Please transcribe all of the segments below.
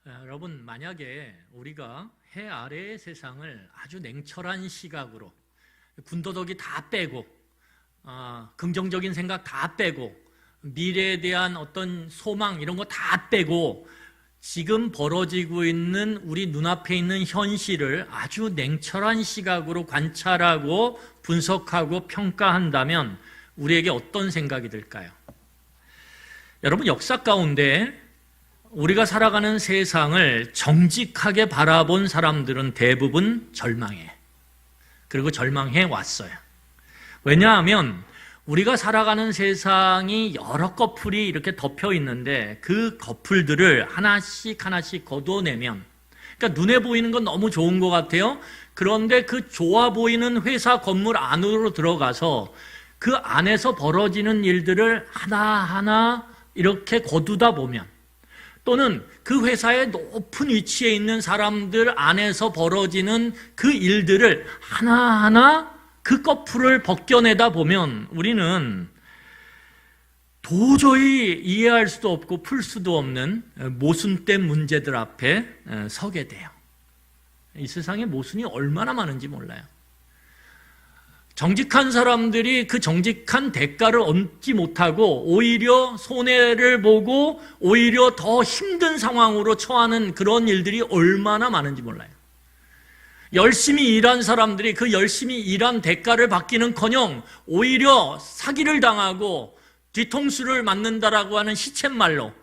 여러분, 만약에 우리가 해 아래의 세상을 아주 냉철한 시각으로 군더더기 다 빼고 긍정적인 생각 다 빼고 미래에 대한 어떤 소망 이런 거 다 빼고 지금 벌어지고 있는 우리 눈앞에 있는 현실을 아주 냉철한 시각으로 관찰하고 분석하고 평가한다면 우리에게 어떤 생각이 들까요? 여러분, 역사 가운데 우리가 살아가는 세상을 정직하게 바라본 사람들은 대부분 절망해. 그리고 절망해 왔어요. 왜냐하면 우리가 살아가는 세상이 여러 커플이 이렇게 덮여 있는데 그 커플들을 하나씩 하나씩 거둬내면, 그러니까 눈에 보이는 건 너무 좋은 것 같아요. 그런데 그 좋아 보이는 회사 건물 안으로 들어가서 그 안에서 벌어지는 일들을 하나하나 이렇게 거두다 보면, 또는 그 회사의 높은 위치에 있는 사람들 안에서 벌어지는 그 일들을 하나하나 그 커플을 벗겨내다 보면 우리는 도저히 이해할 수도 없고 풀 수도 없는 모순된 문제들 앞에 서게 돼요. 이 세상에 모순이 얼마나 많은지 몰라요. 정직한 사람들이 그 정직한 대가를 얻지 못하고 오히려 손해를 보고 오히려 더 힘든 상황으로 처하는 그런 일들이 얼마나 많은지 몰라요. 열심히 일한 사람들이 그 열심히 일한 대가를 받기는커녕 오히려 사기를 당하고 뒤통수를 맞는다라고 하는 시쳇말로,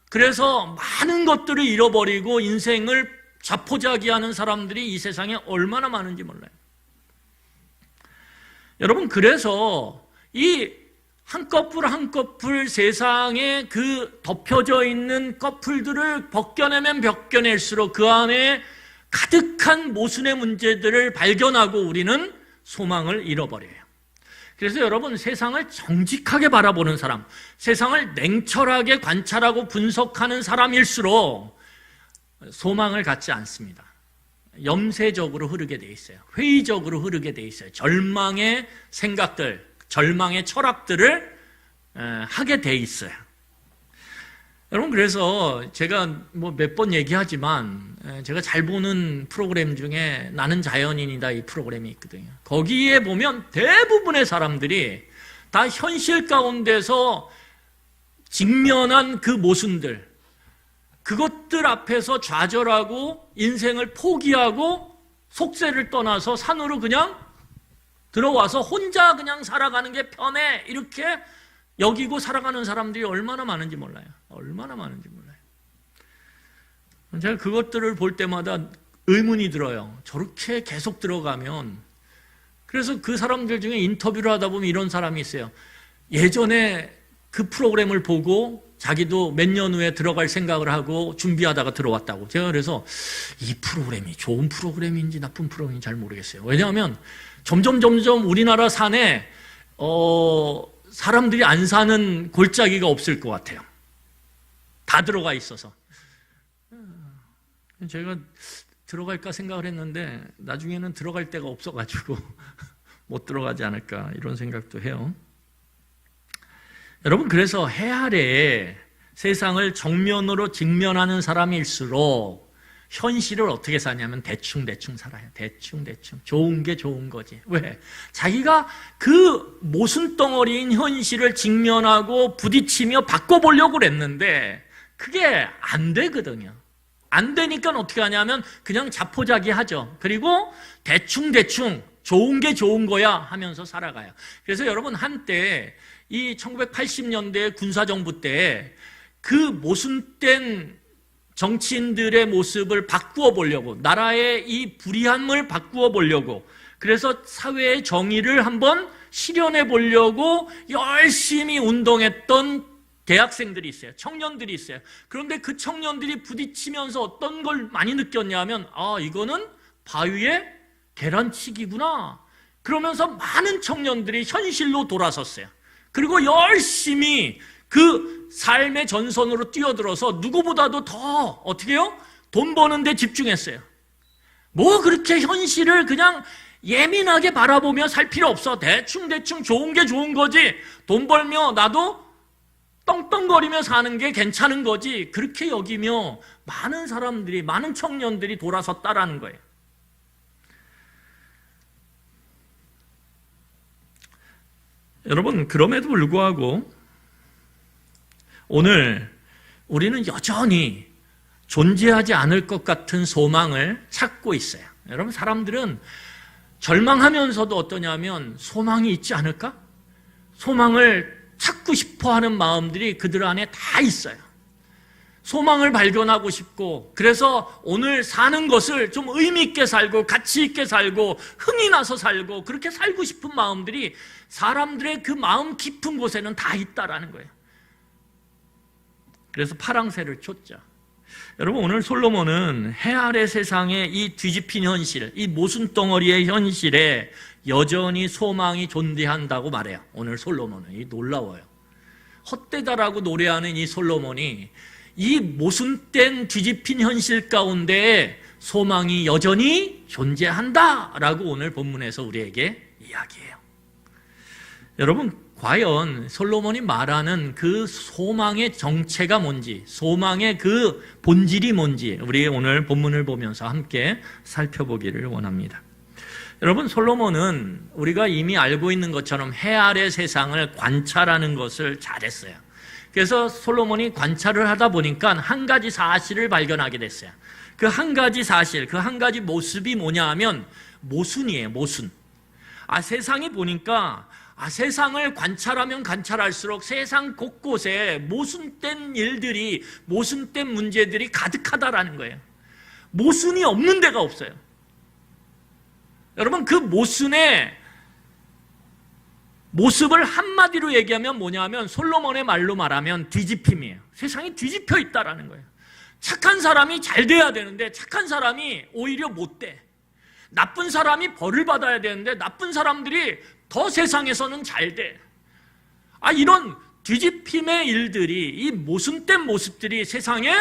그래서 많은 것들을 잃어버리고 인생을 자포자기하는 사람들이 이 세상에 얼마나 많은지 몰라요. 여러분, 그래서 이 한 커플 한 커플 세상에 그 덮여져 있는 커플들을 벗겨내면 벗겨낼수록 그 안에 가득한 모순의 문제들을 발견하고 우리는 소망을 잃어버려요. 그래서 여러분, 세상을 정직하게 바라보는 사람, 세상을 냉철하게 관찰하고 분석하는 사람일수록 소망을 갖지 않습니다. 염세적으로 흐르게 돼 있어요. 회의적으로 흐르게 돼 있어요. 절망의 생각들, 절망의 철학들을 하게 돼 있어요. 여러분, 그래서 제가 몇 번 얘기하지만 제가 잘 보는 프로그램 중에 나는 자연인이다 이 프로그램이 있거든요. 거기에 보면 대부분의 사람들이 다 현실 가운데서 직면한 그 모순들, 그것들 앞에서 좌절하고 인생을 포기하고 속세를 떠나서 산으로 그냥 들어와서 혼자 그냥 살아가는 게 편해 이렇게 여기고 살아가는 사람들이 얼마나 많은지 몰라요. 얼마나 많은지 몰라요. 제가 그것들을 볼 때마다 의문이 들어요. 저렇게 계속 들어가면. 그래서 그 사람들 중에 인터뷰를 하다 보면 이런 사람이 있어요. 예전에 그 프로그램을 보고 자기도 몇 년 후에 들어갈 생각을 하고 준비하다가 들어왔다고. 제가 그래서 이 프로그램이 좋은 프로그램인지 나쁜 프로그램인지 잘 모르겠어요. 왜냐하면 점점 우리나라 산에 사람들이 안 사는 골짜기가 없을 것 같아요. 다 들어가 있어서. 제가 들어갈까 생각을 했는데 나중에는 들어갈 데가 없어가지고 못 들어가지 않을까 이런 생각도 해요. 여러분, 그래서 해 아래에 세상을 정면으로 직면하는 사람일수록 현실을 어떻게 사냐면 대충 살아요. 대충 좋은 게 좋은 거지. 왜? 자기가 그 모순덩어리인 현실을 직면하고 부딪히며 바꿔보려고 그랬는데 그게 안 되거든요. 안 되니까 어떻게 하냐면 그냥 자포자기 하죠. 그리고 대충 좋은 게 좋은 거야 하면서 살아가요. 그래서 여러분, 한때 이 1980년대 군사정부 때 그 모순된 정치인들의 모습을 바꾸어 보려고, 나라의 이 불의함을 바꾸어 보려고, 그래서 사회의 정의를 한번 실현해 보려고 열심히 운동했던 대학생들이 있어요. 청년들이 있어요. 그런데 그 청년들이 부딪히면서 어떤 걸 많이 느꼈냐면, 이거는 바위에 계란치기구나. 그러면서 많은 청년들이 현실로 돌아섰어요. 그리고 열심히 그 삶의 전선으로 뛰어들어서 누구보다도 더 어떻게 해요? 돈 버는 데 집중했어요. 뭐 그렇게 현실을 그냥 예민하게 바라보며 살 필요 없어. 대충 좋은 게 좋은 거지. 돈 벌며 나도 떵떵거리며 사는 게 괜찮은 거지, 그렇게 여기며 많은 사람들이, 많은 청년들이 돌아섰다라는 거예요. 여러분, 그럼에도 불구하고 오늘 우리는 여전히 존재하지 않을 것 같은 소망을 찾고 있어요. 여러분, 사람들은 절망하면서도 어떠냐면 소망이 있지 않을까? 소망을 찾고 싶어 하는 마음들이 그들 안에 다 있어요. 소망을 발견하고 싶고, 그래서 오늘 사는 것을 좀 의미 있게 살고 가치 있게 살고 흥이 나서 살고 그렇게 살고 싶은 마음들이 사람들의 그 마음 깊은 곳에는 다 있다라는 거예요. 그래서 파랑새를 쳤죠. 여러분, 오늘 솔로몬은 해 아래 세상의 이 뒤집힌 현실, 이 모순덩어리의 현실에 여전히 소망이 존재한다고 말해요. 오늘 솔로몬은 이 놀라워요. 헛되다라고 노래하는 이 솔로몬이 이 모순된 뒤집힌 현실 가운데 소망이 여전히 존재한다라고 오늘 본문에서 우리에게 이야기해요. 여러분, 과연 솔로몬이 말하는 그 소망의 정체가 뭔지, 소망의 그 본질이 뭔지 우리 오늘 본문을 보면서 함께 살펴보기를 원합니다. 여러분, 솔로몬은 우리가 이미 알고 있는 것처럼 해 아래 세상을 관찰하는 것을 잘했어요. 그래서 솔로몬이 관찰을 하다 보니까 한 가지 사실을 발견하게 됐어요. 그 한 가지 사실, 그 한 가지 모습이 뭐냐 하면 모순이에요. 모순. 세상이 보니까 세상을 관찰하면 관찰할수록 세상 곳곳에 모순된 일들이, 모순된 문제들이 가득하다라는 거예요. 모순이 없는 데가 없어요. 여러분, 그 모순의 모습을 한마디로 얘기하면 뭐냐 하면 솔로몬의 말로 말하면 뒤집힘이에요. 세상이 뒤집혀 있다라는 거예요. 착한 사람이 잘 돼야 되는데 착한 사람이 오히려 못 돼. 나쁜 사람이 벌을 받아야 되는데 나쁜 사람들이 더 세상에서는 잘 돼. 이런 뒤집힘의 일들이, 이 모순된 모습들이 세상에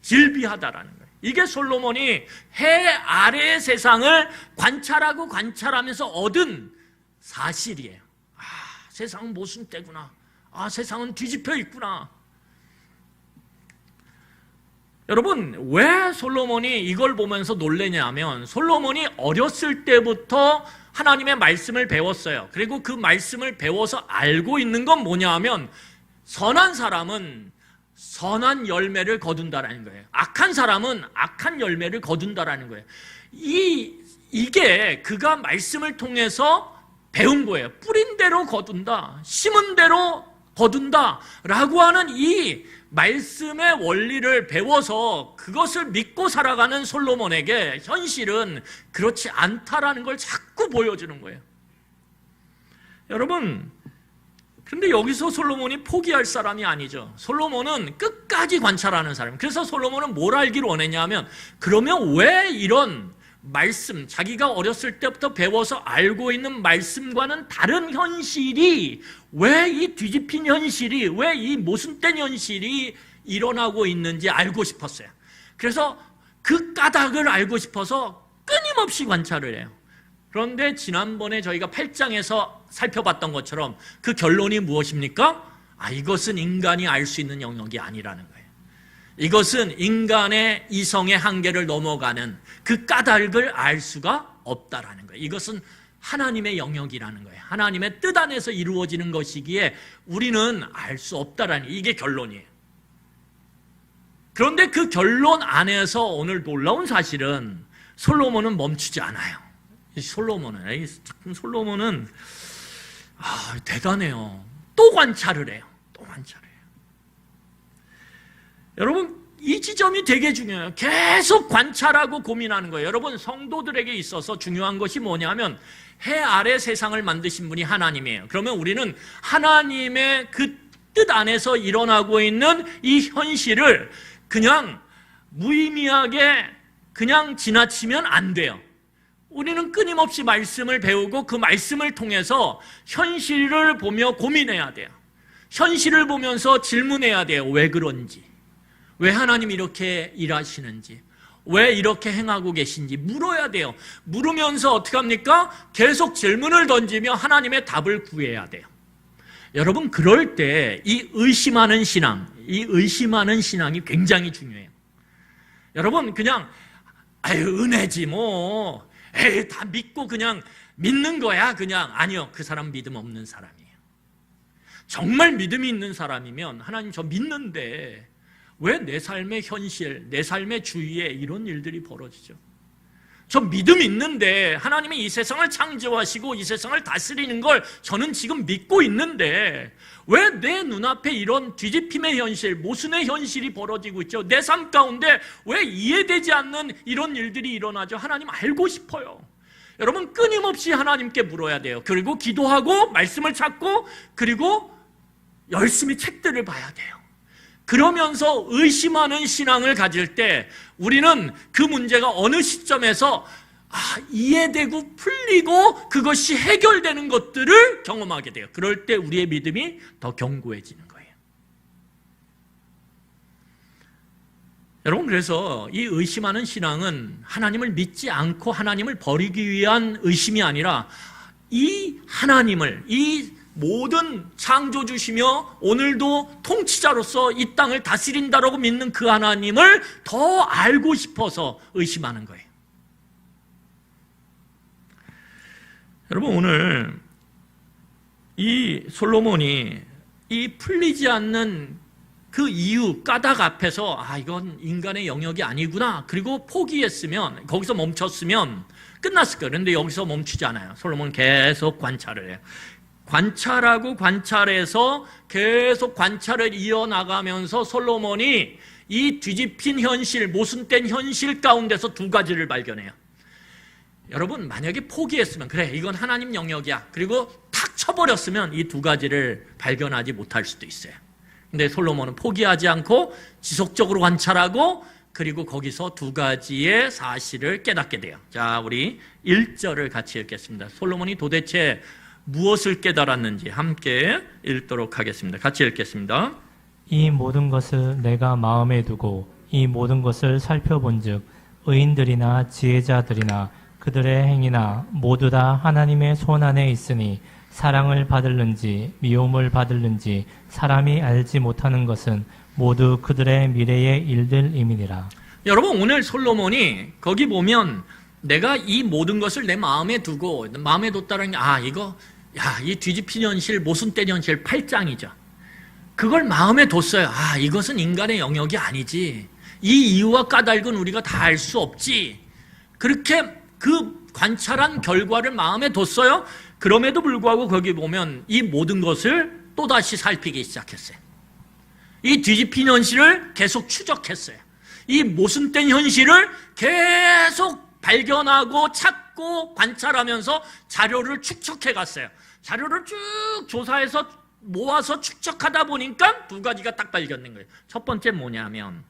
질비하다라는 거예요. 이게 솔로몬이 해 아래의 세상을 관찰하고 관찰하면서 얻은 사실이에요. 세상은 모순되구나. 세상은 뒤집혀 있구나. 여러분, 왜 솔로몬이 이걸 보면서 놀래냐 하면 솔로몬이 어렸을 때부터 하나님의 말씀을 배웠어요. 그리고 그 말씀을 배워서 알고 있는 건 뭐냐 하면 선한 사람은 선한 열매를 거둔다라는 거예요. 악한 사람은 악한 열매를 거둔다라는 거예요. 이게 그가 말씀을 통해서 배운 거예요. 뿌린 대로 거둔다, 심은 대로 거둔다 라고 하는 이 말씀의 원리를 배워서 그것을 믿고 살아가는 솔로몬에게 현실은 그렇지 않다라는 걸 자꾸 보여주는 거예요. 여러분, 그런데 여기서 솔로몬이 포기할 사람이 아니죠. 솔로몬은 끝까지 관찰하는 사람. 그래서 솔로몬은 뭘 알기를 원했냐 하면, 그러면 왜 이런 말씀, 자기가 어렸을 때부터 배워서 알고 있는 말씀과는 다른 현실이, 왜 이 뒤집힌 현실이, 왜 이 모순된 현실이 일어나고 있는지 알고 싶었어요. 그래서 그 까닭을 알고 싶어서 끊임없이 관찰을 해요. 그런데 지난번에 저희가 8장에서 살펴봤던 것처럼 그 결론이 무엇입니까? 이것은 인간이 알 수 있는 영역이 아니라는 거예요. 이것은 인간의 이성의 한계를 넘어가는 그 까닭을 알 수가 없다라는 거예요. 이것은 하나님의 영역이라는 거예요. 하나님의 뜻 안에서 이루어지는 것이기에 우리는 알 수 없다라는, 이게 결론이에요. 그런데 그 결론 안에서 오늘 놀라운 사실은 솔로몬은 멈추지 않아요. 솔로몬은 대단해요. 또 관찰을 해요. 또 관찰을 해요. 여러분, 이 지점이 되게 중요해요. 계속 관찰하고 고민하는 거예요. 여러분, 성도들에게 있어서 중요한 것이 뭐냐면 해 아래 세상을 만드신 분이 하나님이에요. 그러면 우리는 하나님의 그 뜻 안에서 일어나고 있는 이 현실을 그냥 무의미하게 그냥 지나치면 안 돼요. 우리는 끊임없이 말씀을 배우고 그 말씀을 통해서 현실을 보며 고민해야 돼요. 현실을 보면서 질문해야 돼요. 왜 그런지, 왜 하나님이 이렇게 일하시는지, 왜 이렇게 행하고 계신지 물어야 돼요. 물으면서 어떻게 합니까? 계속 질문을 던지며 하나님의 답을 구해야 돼요. 여러분, 그럴 때 이 의심하는 신앙이 굉장히 중요해요. 여러분, 그냥 은혜지 뭐, 다 믿고 그냥 믿는 거야 그냥. 아니요, 그 사람 믿음 없는 사람이에요. 정말 믿음이 있는 사람이면 하나님 저 믿는데 왜 내 삶의 현실, 내 삶의 주위에 이런 일들이 벌어지죠? 저 믿음 있는데 하나님이 이 세상을 창조하시고 이 세상을 다스리는 걸 저는 지금 믿고 있는데 왜 내 눈앞에 이런 뒤집힘의 현실, 모순의 현실이 벌어지고 있죠? 내 삶 가운데 왜 이해되지 않는 이런 일들이 일어나죠? 하나님 알고 싶어요. 여러분, 끊임없이 하나님께 물어야 돼요. 그리고 기도하고 말씀을 찾고 그리고 열심히 책들을 봐야 돼요. 그러면서 의심하는 신앙을 가질 때 우리는 그 문제가 어느 시점에서 이해되고 풀리고 그것이 해결되는 것들을 경험하게 돼요. 그럴 때 우리의 믿음이 더 견고해지는 거예요. 여러분, 그래서 이 의심하는 신앙은 하나님을 믿지 않고 하나님을 버리기 위한 의심이 아니라 이 하나님을, 이 모든 창조주시며 오늘도 통치자로서 이 땅을 다스린다라고 믿는 그 하나님을 더 알고 싶어서 의심하는 거예요. 여러분, 오늘 이 솔로몬이 이 풀리지 않는 그 이유, 까닭 앞에서 이건 인간의 영역이 아니구나, 그리고 포기했으면, 거기서 멈췄으면 끝났을 거예요. 그런데 여기서 멈추지 않아요. 솔로몬은 계속 관찰을 해요. 관찰하고 관찰해서 계속 관찰을 이어나가면서 솔로몬이 이 뒤집힌 현실, 모순된 현실 가운데서 두 가지를 발견해요. 여러분, 만약에 포기했으면, 그래 이건 하나님 영역이야, 그리고 탁 쳐버렸으면 이 두 가지를 발견하지 못할 수도 있어요. 근데 솔로몬은 포기하지 않고 지속적으로 관찰하고 그리고 거기서 두 가지의 사실을 깨닫게 돼요. 자, 우리 1절을 같이 읽겠습니다. 솔로몬이 도대체 무엇을 깨달았는지 함께 읽도록 하겠습니다. 같이 읽겠습니다. 이 모든 것을 내가 마음에 두고 이 모든 것을 살펴본즉 의인들이나 지혜자들이나 그들의 행위나 모두 다 하나님의 손 안에 있으니 사랑을 받을는지 미움을 받을는지 사람이 알지 못하는 것은 모두 그들의 미래의 일들임이니라. 여러분, 오늘 솔로몬이 거기 보면 내가 이 모든 것을 내 마음에 두고, 마음에 뒀다는 게 이 뒤집힌 현실, 모순된 현실 8장이죠. 그걸 마음에 뒀어요. 이것은 인간의 영역이 아니지. 이 이유와 까닭은 우리가 다 알 수 없지. 그렇게 그 관찰한 결과를 마음에 뒀어요. 그럼에도 불구하고 거기 보면 이 모든 것을 또다시 살피기 시작했어요. 이 뒤집힌 현실을 계속 추적했어요. 이 모순된 현실을 계속 발견하고 찾고 관찰하면서 자료를 축적해 갔어요. 자료를 쭉 조사해서 모아서 축적하다 보니까 두 가지가 딱 발견된 거예요. 첫 번째 뭐냐면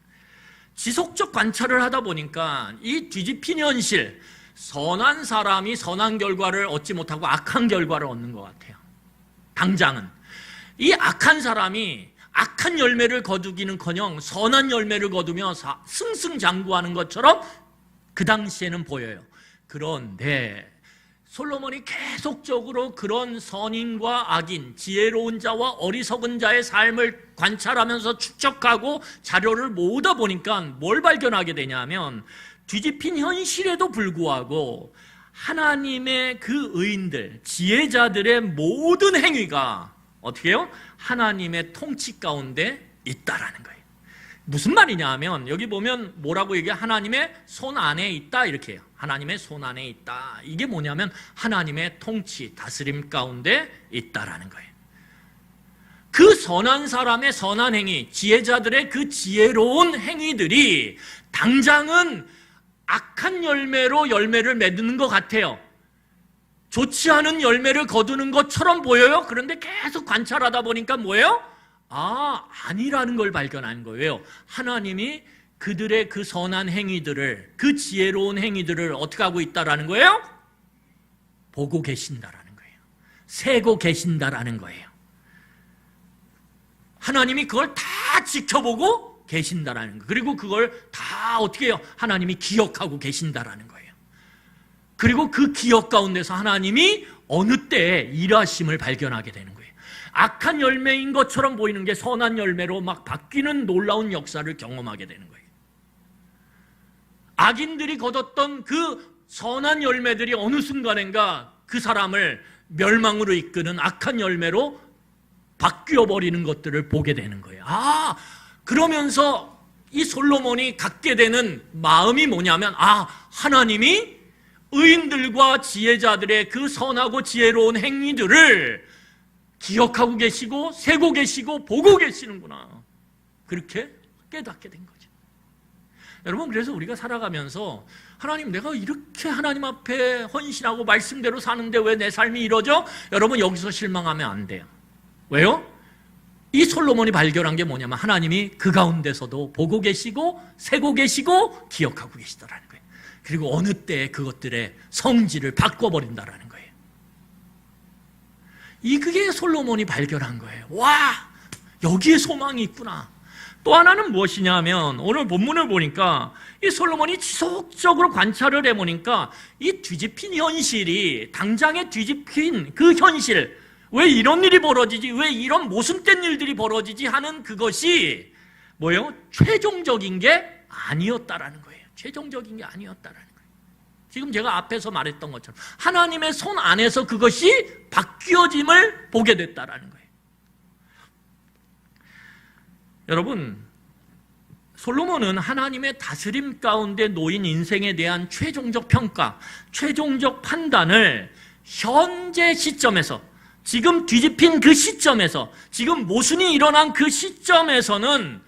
지속적 관찰을 하다 보니까 이 뒤집힌 현실, 선한 사람이 선한 결과를 얻지 못하고 악한 결과를 얻는 것 같아요. 당장은 이 악한 사람이 악한 열매를 거두기는커녕 선한 열매를 거두며 승승장구하는 것처럼 그 당시에는 보여요. 그런데 솔로몬이 계속적으로 그런 선인과 악인, 지혜로운 자와 어리석은 자의 삶을 관찰하면서 추적하고 자료를 모으다 보니까 뭘 발견하게 되냐면 뒤집힌 현실에도 불구하고 하나님의 그 의인들, 지혜자들의 모든 행위가 어떻게 해요? 하나님의 통치 가운데 있다라는 거예요. 무슨 말이냐 하면 여기 보면 뭐라고 얘기해요? 하나님의 손 안에 있다 이렇게 해요. 하나님의 손 안에 있다. 이게 뭐냐면 하나님의 통치, 다스림 가운데 있다라는 거예요. 그 선한 사람의 선한 행위, 지혜자들의 그 지혜로운 행위들이 당장은 악한 열매로 열매를 맺는 것 같아요. 좋지 않은 열매를 거두는 것처럼 보여요. 그런데 계속 관찰하다 보니까 뭐예요? 아니라는 걸 발견한 거예요. 하나님이 그들의 그 선한 행위들을, 그 지혜로운 행위들을 어떻게 하고 있다라는 거예요? 보고 계신다라는 거예요. 세고 계신다라는 거예요. 하나님이 그걸 다 지켜보고 계신다라는 거예요. 그리고 그걸 다 어떻게 해요? 하나님이 기억하고 계신다라는 거예요. 그리고 그 기억 가운데서 하나님이 어느 때에 일하심을 발견하게 되는 거예요. 악한 열매인 것처럼 보이는 게 선한 열매로 막 바뀌는 놀라운 역사를 경험하게 되는 거예요. 악인들이 거뒀던 그 선한 열매들이 어느 순간인가 그 사람을 멸망으로 이끄는 악한 열매로 바뀌어버리는 것들을 보게 되는 거예요. 그러면서 이 솔로몬이 갖게 되는 마음이 뭐냐면, 하나님이 의인들과 지혜자들의 그 선하고 지혜로운 행위들을 기억하고 계시고 세고 계시고 보고 계시는구나. 그렇게 깨닫게 된 거죠. 여러분, 그래서 우리가 살아가면서 하나님, 내가 이렇게 하나님 앞에 헌신하고 말씀대로 사는데 왜 내 삶이 이러죠? 여러분, 여기서 실망하면 안 돼요. 왜요? 이 솔로몬이 발견한 게 뭐냐면 하나님이 그 가운데서도 보고 계시고 세고 계시고 기억하고 계시더라는 거예요. 그리고 어느 때에 그것들의 성질을 바꿔버린다라는 거예요. 그게 솔로몬이 발견한 거예요. 와, 여기에 소망이 있구나. 또 하나는 무엇이냐 하면 오늘 본문을 보니까 이 솔로몬이 지속적으로 관찰을 해보니까 이 뒤집힌 현실이, 당장에 뒤집힌 그 현실, 왜 이런 일이 벌어지지, 왜 이런 모순된 일들이 벌어지지 하는 그것이 뭐예요? 최종적인 게 아니었다라는 거예요. 최종적인 게 아니었다라는 거예요. 지금 제가 앞에서 말했던 것처럼 하나님의 손 안에서 그것이 바뀌어짐을 보게 됐다라는 거예요. 여러분, 솔로몬은 하나님의 다스림 가운데 놓인 인생에 대한 최종적 평가, 최종적 판단을 현재 시점에서, 지금 뒤집힌 그 시점에서, 지금 모순이 일어난 그 시점에서는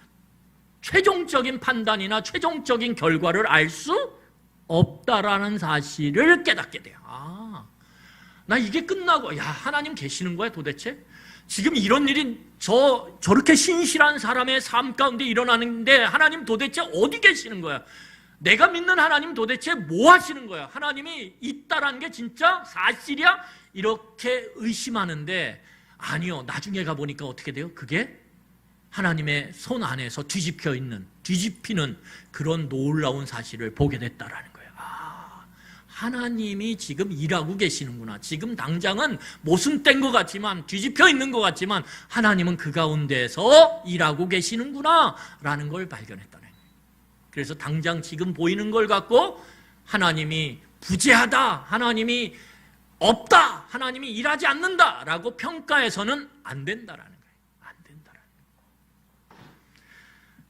최종적인 판단이나 최종적인 결과를 알 수 없다라는 사실을 깨닫게 돼요. 나 이게 끝나고, 하나님 계시는 거야 도대체? 지금 이런 일이 저렇게 신실한 사람의 삶 가운데 일어나는데 하나님 도대체 어디 계시는 거야? 내가 믿는 하나님 도대체 뭐 하시는 거야? 하나님이 있다라는 게 진짜 사실이야? 이렇게 의심하는데, 아니요, 나중에 가보니까 어떻게 돼요? 그게 하나님의 손 안에서 뒤집히는 그런 놀라운 사실을 보게 됐다라는 거예요. 하나님이 지금 일하고 계시는구나. 지금 당장은 모순된 것 같지만, 뒤집혀 있는 것 같지만 하나님은 그 가운데서 일하고 계시는구나 라는 걸 발견했다는 거예요. 그래서 당장 지금 보이는 걸 갖고 하나님이 부재하다, 하나님이 없다, 하나님이 일하지 않는다 라고 평가해서는 안 된다라는 거예요. 안 된다라는 거예요.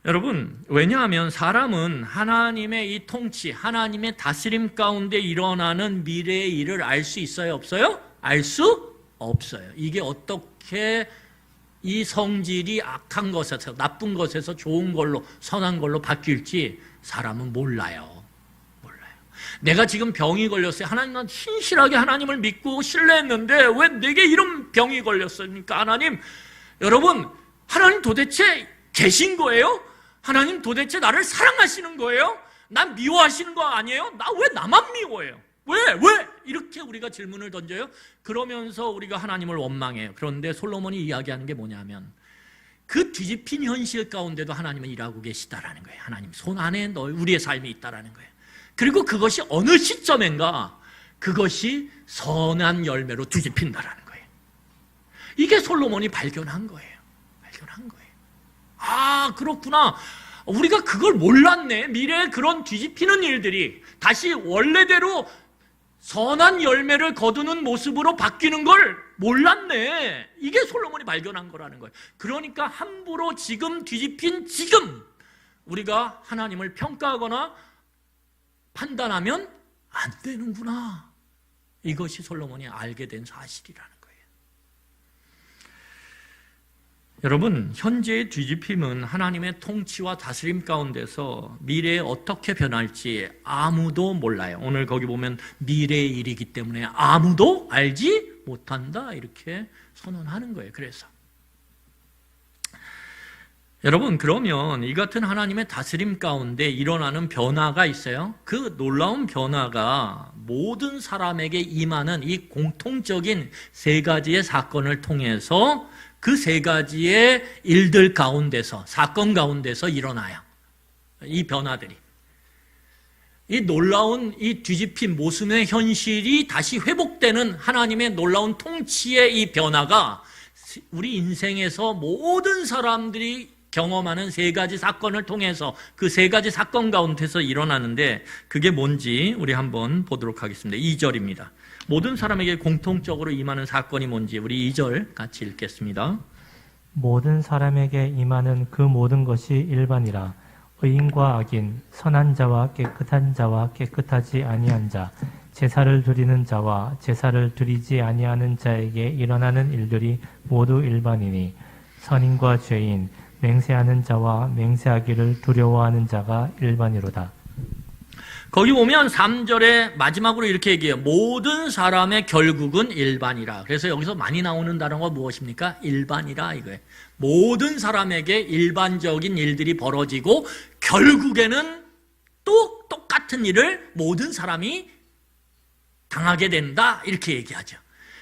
여러분, 왜냐하면 사람은 하나님의 이 통치, 하나님의 다스림 가운데 일어나는 미래의 일을 알 수 있어요? 없어요? 알 수 없어요. 이게 어떻게 이 성질이 악한 것에서, 나쁜 것에서 좋은 걸로, 선한 걸로 바뀔지 사람은 몰라요. 내가 지금 병이 걸렸어요. 하나님, 난 신실하게 하나님을 믿고 신뢰했는데 왜 내게 이런 병이 걸렸습니까? 하나님, 여러분, 하나님 도대체 계신 거예요? 하나님 도대체 나를 사랑하시는 거예요? 난 미워하시는 거 아니에요? 나 왜 나만 미워해요? 왜? 이렇게 우리가 질문을 던져요. 그러면서 우리가 하나님을 원망해요. 그런데 솔로몬이 이야기하는 게 뭐냐면, 그 뒤집힌 현실 가운데도 하나님은 일하고 계시다라는 거예요. 하나님 손 안에 우리의 삶이 있다라는 거예요. 그리고 그것이 어느 시점인가 그것이 선한 열매로 뒤집힌다라는 거예요. 이게 솔로몬이 발견한 거예요. 그렇구나. 우리가 그걸 몰랐네. 미래에 그런 뒤집히는 일들이 다시 원래대로 선한 열매를 거두는 모습으로 바뀌는 걸 몰랐네. 이게 솔로몬이 발견한 거라는 거예요. 그러니까 함부로 지금 뒤집힌 지금 우리가 하나님을 평가하거나 판단하면 안 되는구나. 이것이 솔로몬이 알게 된 사실이라는 거예요. 여러분, 현재의 뒤집힘은 하나님의 통치와 다스림 가운데서 미래에 어떻게 변할지 아무도 몰라요. 오늘 거기 보면 미래의 일이기 때문에 아무도 알지 못한다 이렇게 선언하는 거예요. 그래서 여러분, 그러면 이 같은 하나님의 다스림 가운데 일어나는 변화가 있어요. 그 놀라운 변화가 모든 사람에게 임하는 이 공통적인 세 가지의 사건을 통해서 그 세 가지의 일들 가운데서, 사건 가운데서 일어나요. 이 변화들이. 이 놀라운 이 뒤집힌 모순의 현실이 다시 회복되는 하나님의 놀라운 통치의 이 변화가 우리 인생에서 모든 사람들이 경험하는 세 가지 사건을 통해서 그 세 가지 사건 가운데서 일어나는데 그게 뭔지 우리 한번 보도록 하겠습니다. 2절입니다. 모든 사람에게 공통적으로 임하는 사건이 뭔지 우리 2절 같이 읽겠습니다. 모든 사람에게 임하는 그 모든 것이 일반이라. 의인과 악인, 선한 자와 깨끗한 자와 깨끗하지 아니한 자, 제사를 드리는 자와 제사를 드리지 아니하는 자에게 일어나는 일들이 모두 일반이니 선인과 죄인, 맹세하는 자와 맹세하기를 두려워하는 자가 일반이로다. 거기 보면 3절에 마지막으로 이렇게 얘기해요. 모든 사람의 결국은 일반이라. 그래서 여기서 많이 나오는 단어가 무엇입니까? 일반이라 이거예요. 모든 사람에게 일반적인 일들이 벌어지고 결국에는 또 똑같은 일을 모든 사람이 당하게 된다 이렇게 얘기하죠.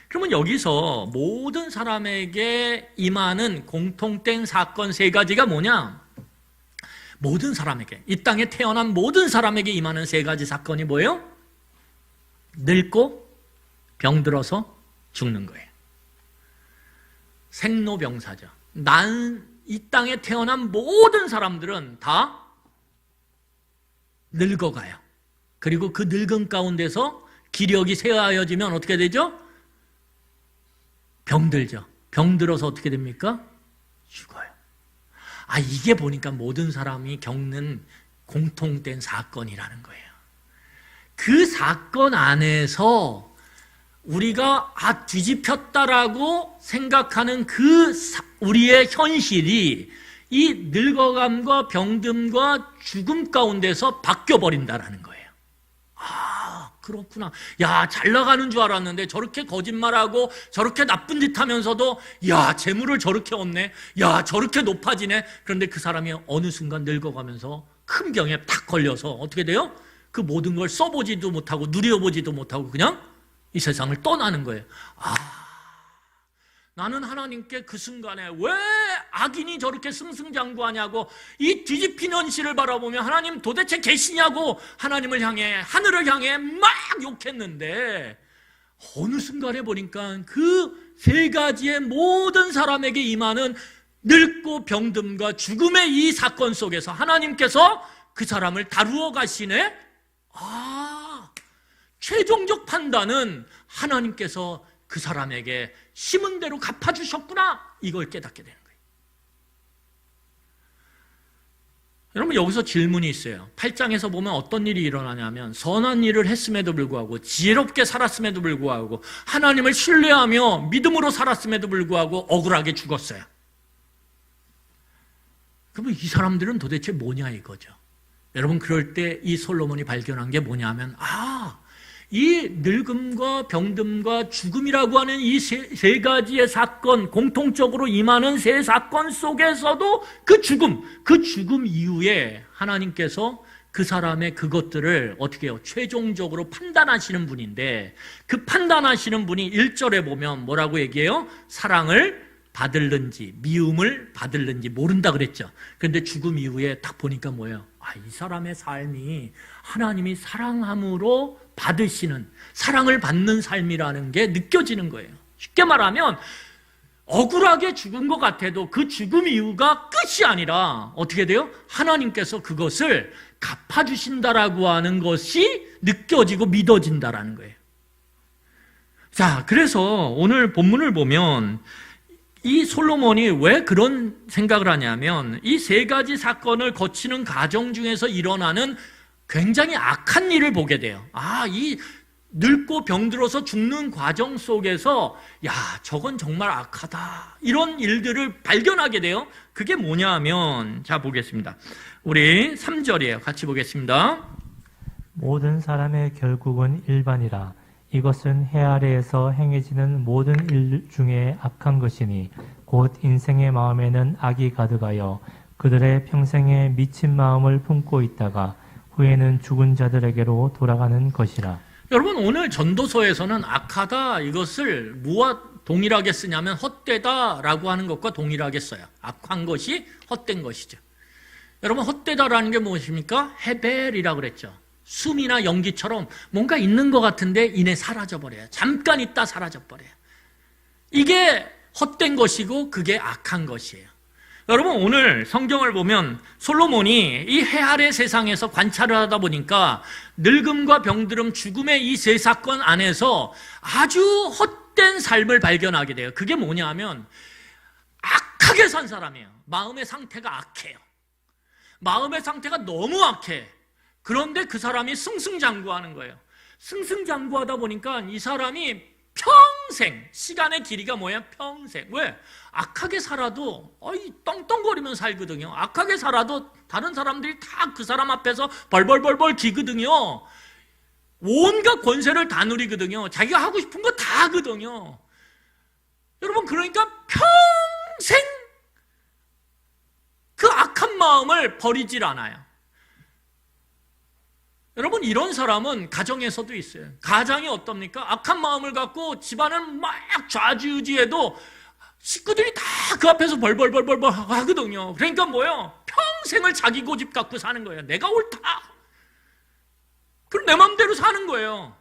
그러면 여기서 모든 사람에게 임하는 공통된 사건 세 가지가 뭐냐? 모든 사람에게, 이 땅에 태어난 모든 사람에게 임하는 세 가지 사건이 뭐예요? 늙고 병들어서 죽는 거예요. 생로병사죠. 이 땅에 태어난 모든 사람들은 다 늙어가요. 그리고 그 늙음 가운데서 기력이 쇠하여지면 어떻게 되죠? 병들죠. 병들어서 어떻게 됩니까? 죽어요. 이게 보니까 모든 사람이 겪는 공통된 사건이라는 거예요. 그 사건 안에서 우리가 뒤집혔다라고 생각하는 우리의 현실이 이 늙어감과 병듦과 죽음 가운데서 바뀌어버린다라는 거예요. 그렇구나. 잘 나가는 줄 알았는데 저렇게 거짓말하고 저렇게 나쁜 짓 하면서도 재물을 저렇게 얻네. 저렇게 높아지네. 그런데 그 사람이 어느 순간 늙어가면서 큰 병에 탁 걸려서 어떻게 돼요? 그 모든 걸 써보지도 못하고 누려보지도 못하고 그냥 이 세상을 떠나는 거예요. 나는 하나님께 그 순간에 왜 악인이 저렇게 승승장구하냐고 이 뒤집힌 현실을 바라보며 하나님 도대체 계시냐고 하나님을 향해 하늘을 향해 막 욕했는데 어느 순간에 보니까 그 세 가지의 모든 사람에게 임하는 늙고 병듦과 죽음의 이 사건 속에서 하나님께서 그 사람을 다루어 가시네. 최종적 판단은 하나님께서 그 사람에게 심은 대로 갚아주셨구나 이걸 깨닫게 되는 거예요. 여러분 여기서 질문이 있어요. 8장에서 보면 어떤 일이 일어나냐면 선한 일을 했음에도 불구하고 지혜롭게 살았음에도 불구하고 하나님을 신뢰하며 믿음으로 살았음에도 불구하고 억울하게 죽었어요. 그러면 이 사람들은 도대체 뭐냐 이거죠. 여러분 그럴 때 이 솔로몬이 발견한 게 뭐냐면 이 늙음과 병듦과 죽음이라고 하는 이 세 가지의 사건, 공통적으로 임하는 세 사건 속에서도 그 죽음 이후에 하나님께서 그 사람의 그것들을 어떻게 해요? 최종적으로 판단하시는 분인데 그 판단하시는 분이 1절에 보면 뭐라고 얘기해요? 사랑을 받을는지 미움을 받을는지 모른다 그랬죠. 그런데 죽음 이후에 딱 보니까 뭐예요? 이 사람의 삶이 하나님이 사랑함으로 받으시는 사랑을 받는 삶이라는 게 느껴지는 거예요. 쉽게 말하면 억울하게 죽은 것 같아도 그 죽음 이유가 끝이 아니라 어떻게 돼요? 하나님께서 그것을 갚아주신다라고 하는 것이 느껴지고 믿어진다라는 거예요. 자, 그래서 오늘 본문을 보면 이 솔로몬이 왜 그런 생각을 하냐면 이 세 가지 사건을 거치는 과정 중에서 일어나는 굉장히 악한 일을 보게 돼요. 이 늙고 병들어서 죽는 과정 속에서 저건 정말 악하다 이런 일들을 발견하게 돼요. 그게 뭐냐 하면 자 보겠습니다. 우리 3절이에요. 같이 보겠습니다. 모든 사람의 결국은 일반이라. 이것은 해 아래에서 행해지는 모든 일 중에 악한 것이니 곧 인생의 마음에는 악이 가득하여 그들의 평생에 미친 마음을 품고 있다가 후에는 죽은 자들에게로 돌아가는 것이라. 여러분 오늘 전도서에서는 악하다 이것을 무와 동일하게 쓰냐면 헛되다라고 하는 것과 동일하게 써요. 악한 것이 헛된 것이죠. 여러분 헛되다라는 게 무엇입니까? 헤벨이라고 그랬죠. 숨이나 연기처럼 뭔가 있는 것 같은데 이내 사라져버려요. 잠깐 있다 사라져버려요. 이게 헛된 것이고 그게 악한 것이에요. 여러분, 오늘 성경을 보면 솔로몬이 이 해 아래 세상에서 관찰을 하다 보니까 늙음과 병들음, 죽음의 이 세 사건 안에서 아주 헛된 삶을 발견하게 돼요. 그게 뭐냐면 악하게 산 사람이에요. 마음의 상태가 악해요. 마음의 상태가 너무 악해. 그런데 그 사람이 승승장구하는 거예요. 승승장구하다 보니까 이 사람이 평생, 시간의 길이가 뭐야? 평생. 왜? 악하게 살아도 떵떵거리면 살거든요. 악하게 살아도 다른 사람들이 다 그 사람 앞에서 벌벌벌벌 기거든요. 온갖 권세를 다 누리거든요. 자기가 하고 싶은 거 다 하거든요. 여러분, 그러니까 평생 그 악한 마음을 버리질 않아요. 여러분, 이런 사람은 가정에서도 있어요. 가장이 어떻습니까? 악한 마음을 갖고 집안을 막 좌지우지해도 식구들이 다 그 앞에서 벌벌벌벌 하거든요. 그러니까 뭐예요? 평생을 자기 고집 갖고 사는 거예요. 내가 옳다. 그럼 내 마음대로 사는 거예요.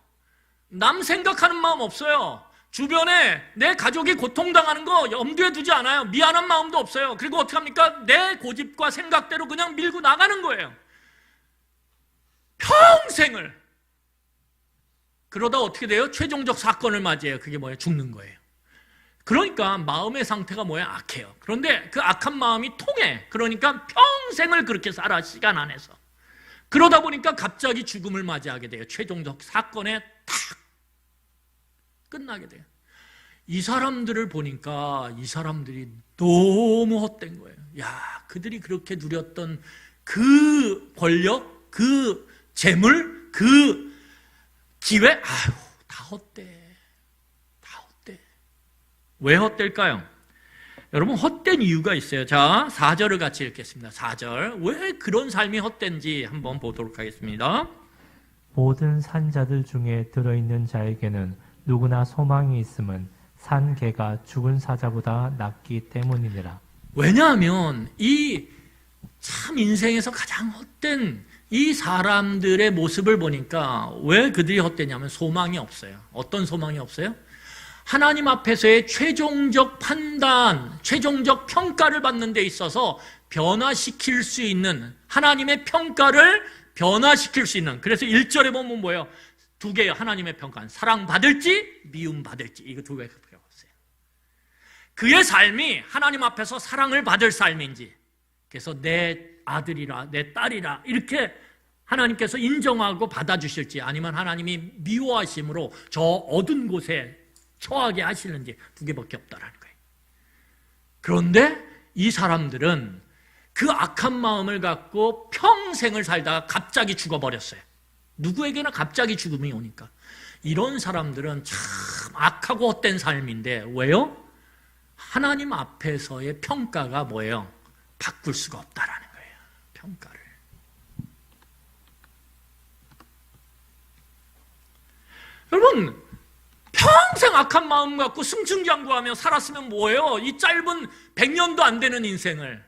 남 생각하는 마음 없어요. 주변에 내 가족이 고통당하는 거 염두에 두지 않아요. 미안한 마음도 없어요. 그리고 어떻게 합니까? 내 고집과 생각대로 그냥 밀고 나가는 거예요. 평생을. 그러다 어떻게 돼요? 최종적 사건을 맞이해요. 그게 뭐예요? 죽는 거예요. 그러니까 마음의 상태가 뭐예요? 악해요. 그런데 그 악한 마음이 통해. 그러니까 평생을 그렇게 살아, 시간 안에서. 그러다 보니까 갑자기 죽음을 맞이하게 돼요. 최종적 사건에 탁 끝나게 돼요. 이 사람들을 보니까 이 사람들이 너무 헛된 거예요. 야, 그들이 그렇게 누렸던 그 권력, 그 재물, 그 기회, 아유, 다 헛돼. 다 헛돼. 왜 헛될까요? 여러분, 헛된 이유가 있어요. 자, 4절을 같이 읽겠습니다. 4절. 왜 그런 삶이 헛된지 한번 보도록 하겠습니다. 모든 산자들 중에 들어있는 자에게는 누구나 소망이 있음은 산 개가 죽은 사자보다 낫기 때문이니라. 왜냐하면 이 참 인생에서 가장 헛된 이 사람들의 모습을 보니까 왜 그들이 헛되냐면 소망이 없어요. 어떤 소망이 없어요? 하나님 앞에서의 최종적 판단, 최종적 평가를 받는 데 있어서 변화시킬 수 있는, 하나님의 평가를 변화시킬 수 있는, 그래서 1절에 보면 뭐예요? 두 개예요. 하나님의 평가는 사랑받을지 미움받을지, 이거 두 개가 배웠어요. 그의 삶이 하나님 앞에서 사랑을 받을 삶인지, 그래서 내 아들이라 내 딸이라 이렇게 하나님께서 인정하고 받아주실지, 아니면 하나님이 미워하심으로 저 어두운 곳에 처하게 하시는지, 두 개밖에 없다라는 거예요. 그런데 이 사람들은 그 악한 마음을 갖고 평생을 살다가 갑자기 죽어버렸어요. 누구에게나 갑자기 죽음이 오니까. 이런 사람들은 참 악하고 헛된 삶인데, 왜요? 하나님 앞에서의 평가가 뭐예요? 바꿀 수가 없다라는 거예요. 평가를. 여러분, 평생 악한 마음 갖고 승승장구하며 살았으면 뭐예요? 이 짧은 100년도 안 되는 인생을.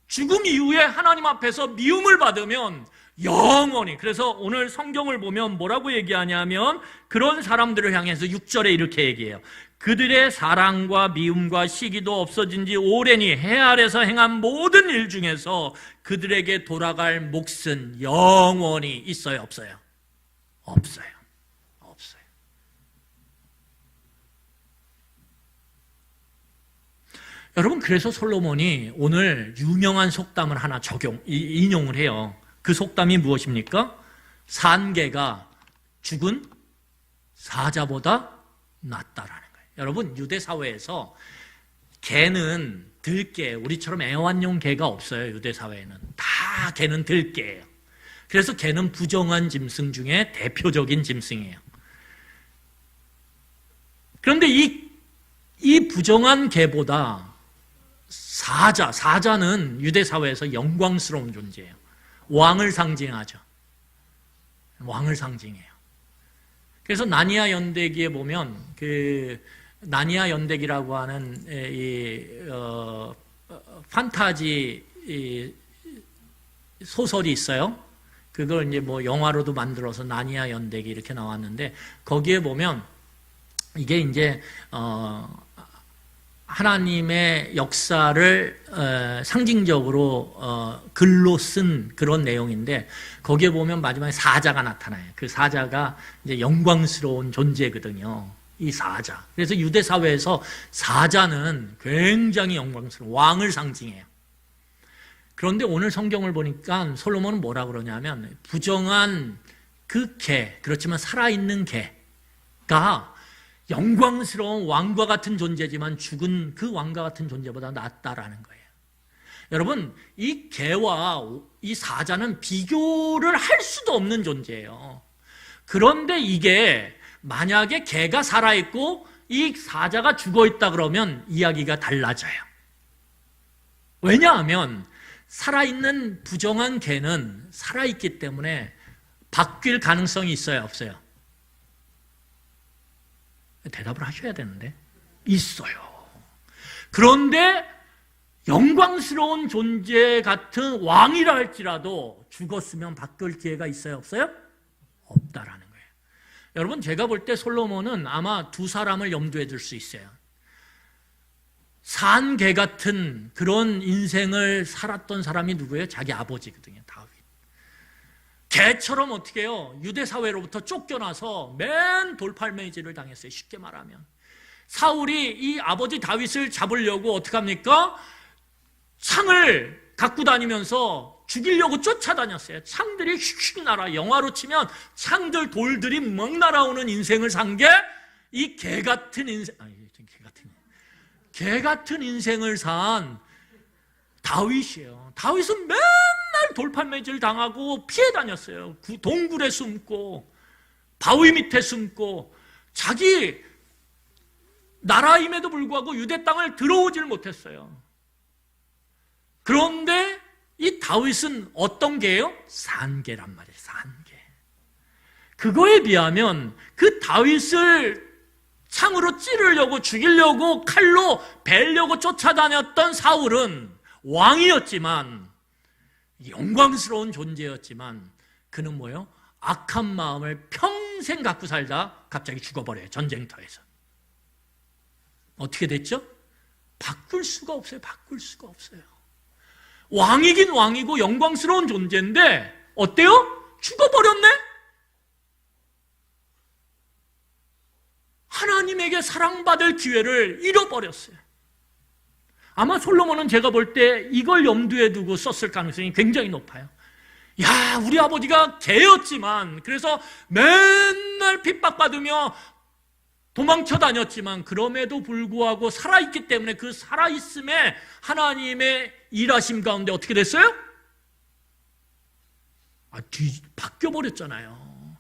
죽음 이후에 하나님 앞에서 미움을 받으면 영원히. 그래서 오늘 성경을 보면 뭐라고 얘기하냐면, 그런 사람들을 향해서 6절에 이렇게 얘기해요. 그들의 사랑과 미움과 시기도 없어진 지 오래니 해 아래서 행한 모든 일 중에서 그들에게 돌아갈 몫은 영원히 있어요, 없어요? 없어요. 없어요. 여러분, 그래서 솔로몬이 오늘 유명한 속담을 하나 인용을 해요. 그 속담이 무엇입니까? 산 개가 죽은 사자보다 낫다라는 거예요. 여러분, 유대 사회에서 개는 들개, 우리처럼 애완용 개가 없어요. 유대 사회에는 다 개는 들개예요. 그래서 개는 부정한 짐승 중에 대표적인 짐승이에요. 그런데 이 부정한 개보다 사자는 유대 사회에서 영광스러운 존재예요. 왕을 상징하죠. 왕을 상징해요. 그래서 나니아 연대기에 보면 나니아 연대기라고 하는 판타지 소설이 있어요. 그걸 이제 뭐 영화로도 만들어서 나니아 연대기 이렇게 나왔는데, 거기에 보면 이게 이제 하나님의 역사를 상징적으로 글로 쓴 그런 내용인데 거기에 보면 마지막에 사자가 나타나요. 그 사자가 이제 영광스러운 존재거든요. 이 사자. 그래서 유대 사회에서 사자는 굉장히 영광스러운 왕을 상징해요. 그런데 오늘 성경을 보니까 솔로몬은 뭐라 그러냐면 부정한 그 개, 그렇지만 살아있는 개가 영광스러운 왕과 같은 존재지만 죽은 그 왕과 같은 존재보다 낫다라는 거예요. 여러분, 이 개와 이 사자는 비교를 할 수도 없는 존재예요. 그런데 이게 만약에 개가 살아있고 이 사자가 죽어있다 그러면 이야기가 달라져요. 왜냐하면 살아있는 부정한 개는 살아있기 때문에 바뀔 가능성이 있어요, 없어요? 대답을 하셔야 되는데 있어요. 그런데 영광스러운 존재 같은 왕이라 할지라도 죽었으면 바뀔 기회가 있어요, 없어요? 없다라는 거예요. 여러분, 제가 볼 때 솔로몬은 아마 두 사람을 염두에 둘 수 있어요. 산개 같은 그런 인생을 살았던 사람이 누구예요? 자기 아버지거든요, 다윗. 개처럼 어떻게 해요? 유대 사회로부터 쫓겨나서 맨 돌팔매질을 당했어요. 쉽게 말하면 사울이 이 아버지 다윗을 잡으려고 어떻게 합니까? 창을 갖고 다니면서 죽이려고 쫓아다녔어요. 창들이 휙휙 날아. 영화로 치면 창들 돌들이 막 날아오는 인생을 산 게 이 개 같은 인생, 개 같은 인생을 산 다윗이에요. 다윗은 맨날 돌팔매질 당하고 피해 다녔어요. 동굴에 숨고 바위 밑에 숨고 자기 나라임에도 불구하고 유대 땅을 들어오질 못했어요. 그런데 이 다윗은 어떤 개예요? 산개란 말이에요. 산개. 그거에 비하면 그 다윗을 창으로 찌르려고 죽이려고 칼로 베려고 쫓아다녔던 사울은 왕이었지만 영광스러운 존재였지만 그는 뭐예요? 악한 마음을 평생 갖고 살다 갑자기 죽어버려요. 전쟁터에서. 어떻게 됐죠? 바꿀 수가 없어요. 바꿀 수가 없어요. 왕이긴 왕이고 영광스러운 존재인데 어때요? 죽어버렸네? 하나님에게 사랑받을 기회를 잃어버렸어요. 아마 솔로몬은 제가 볼 때 이걸 염두에 두고 썼을 가능성이 굉장히 높아요. 야, 우리 아버지가 개였지만 그래서 맨날 핍박받으며 도망쳐 다녔지만 그럼에도 불구하고 살아있기 때문에 그 살아있음에 하나님의 일하심 가운데 어떻게 됐어요? 바뀌어버렸잖아요.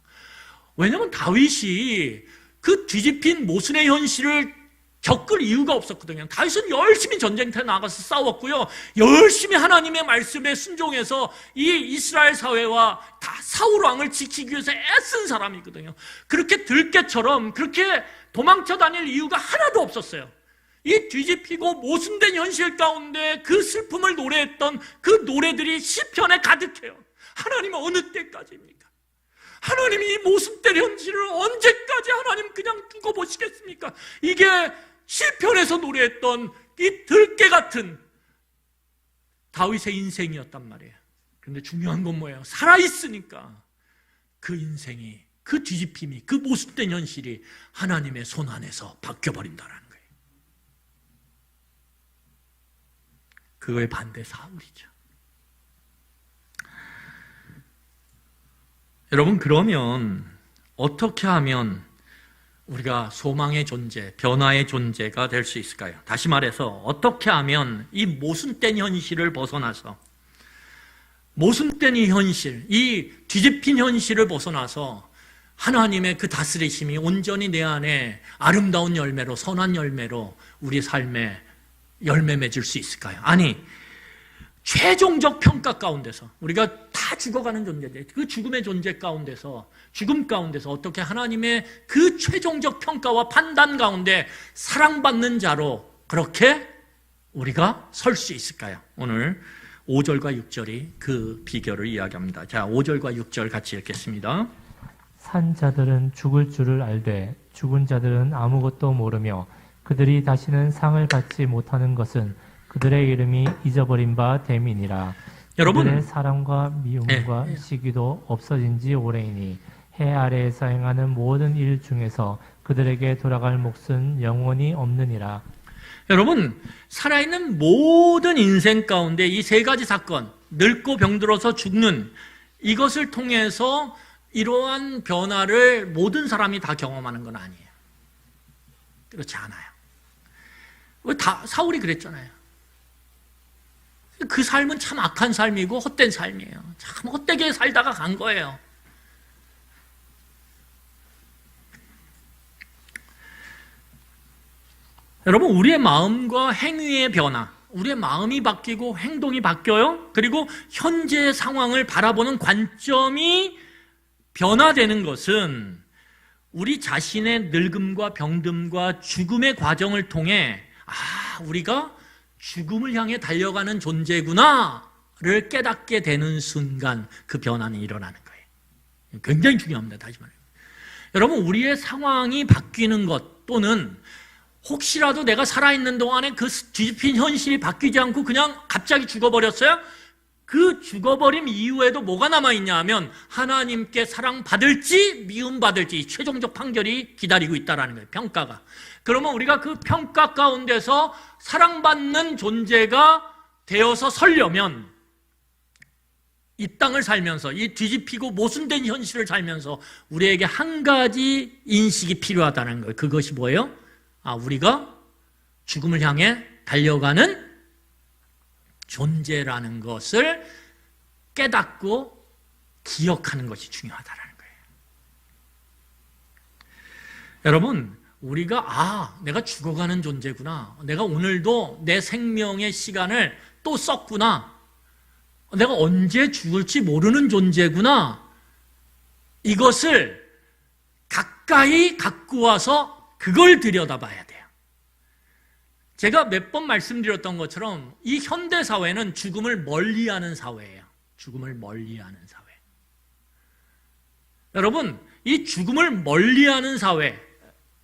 왜냐하면 다윗이 그 뒤집힌 모순의 현실을 겪을 이유가 없었거든요. 다윗은 열심히 전쟁터에 나가서 싸웠고요. 열심히 하나님의 말씀에 순종해서 이 이스라엘 사회와 다 사울 왕을 지키기 위해서 애쓴 사람이거든요. 그렇게 들깨처럼 그렇게 도망쳐 다닐 이유가 하나도 없었어요. 이 뒤집히고 모순된 현실 가운데 그 슬픔을 노래했던 그 노래들이 시편에 가득해요. 하나님은 어느 때까지입니까? 하나님이 이 모순된 현실을 언제까지 하나님 그냥 두고 보시겠습니까? 이게 시편에서 노래했던 이 들깨 같은 다윗의 인생이었단 말이에요. 그런데 중요한 건 뭐예요? 살아있으니까 그 인생이, 그 뒤집힘이, 그 모순된 현실이 하나님의 손 안에서 바뀌어버린다는 거예요. 그거에 반대 사울이죠. 여러분, 그러면 어떻게 하면 우리가 소망의 존재, 변화의 존재가 될 수 있을까요? 다시 말해서 어떻게 하면 이 모순된 현실을 벗어나서 모순된 이 현실, 이 뒤집힌 현실을 벗어나서 하나님의 그 다스리심이 온전히 내 안에 아름다운 열매로, 선한 열매로 우리 삶에 열매 맺을 수 있을까요? 아니, 최종적 평가 가운데서 우리가 다 죽어가는 존재인데 그 죽음의 존재 가운데서, 죽음 가운데서 어떻게 하나님의 그 최종적 평가와 판단 가운데 사랑받는 자로 그렇게 우리가 설 수 있을까요? 오늘 5절과 6절이 그 비결을 이야기합니다. 자, 5절과 6절 같이 읽겠습니다. 산 자들은 죽을 줄을 알되 죽은 자들은 아무것도 모르며 그들이 다시는 상을 받지 못하는 것은 그들의 이름이 잊어버린 바 됨이니라. 여러분, 그들의 사랑과 미움과 시기도 없어진 지 오래이니 해 아래에서 행하는 모든 일 중에서 그들에게 돌아갈 몫은 영원히 없느니라. 여러분, 살아있는 모든 인생 가운데 이 세 가지 사건, 늙고 병들어서 죽는 이것을 통해서 이러한 변화를 모든 사람이 다 경험하는 건 아니에요. 그렇지 않아요. 사울이 그랬잖아요. 그 삶은 참 악한 삶이고 헛된 삶이에요. 참 헛되게 살다가 간 거예요. 여러분, 우리의 마음과 행위의 변화, 우리의 마음이 바뀌고 행동이 바뀌어요. 그리고 현재 상황을 바라보는 관점이 변화되는 것은 우리 자신의 늙음과 병듦과 죽음의 과정을 통해 우리가 죽음을 향해 달려가는 존재구나를 깨닫게 되는 순간 그 변화는 일어나는 거예요. 굉장히 중요합니다. 다시 말해요. 여러분, 우리의 상황이 바뀌는 것 또는 혹시라도 내가 살아있는 동안에 그 뒤집힌 현실이 바뀌지 않고 그냥 갑자기 죽어버렸어요? 그 죽어버림 이후에도 뭐가 남아있냐 하면 하나님께 사랑받을지 미움받을지 최종적 판결이 기다리고 있다는 거예요. 평가가. 그러면 우리가 그 평가 가운데서 사랑받는 존재가 되어서 서려면 이 땅을 살면서 이 뒤집히고 모순된 현실을 살면서 우리에게 한 가지 인식이 필요하다는 거예요. 그것이 뭐예요? 우리가 죽음을 향해 달려가는 존재라는 것을 깨닫고 기억하는 것이 중요하다는 거예요. 여러분, 우리가 내가 죽어가는 존재구나. 내가 오늘도 내 생명의 시간을 또 썼구나. 내가 언제 죽을지 모르는 존재구나. 이것을 가까이 갖고 와서 그걸 들여다봐야 돼요. 제가 몇 번 말씀드렸던 것처럼 이 현대사회는 죽음을 멀리하는 사회예요. 죽음을 멀리하는 사회. 여러분, 이 죽음을 멀리하는 사회,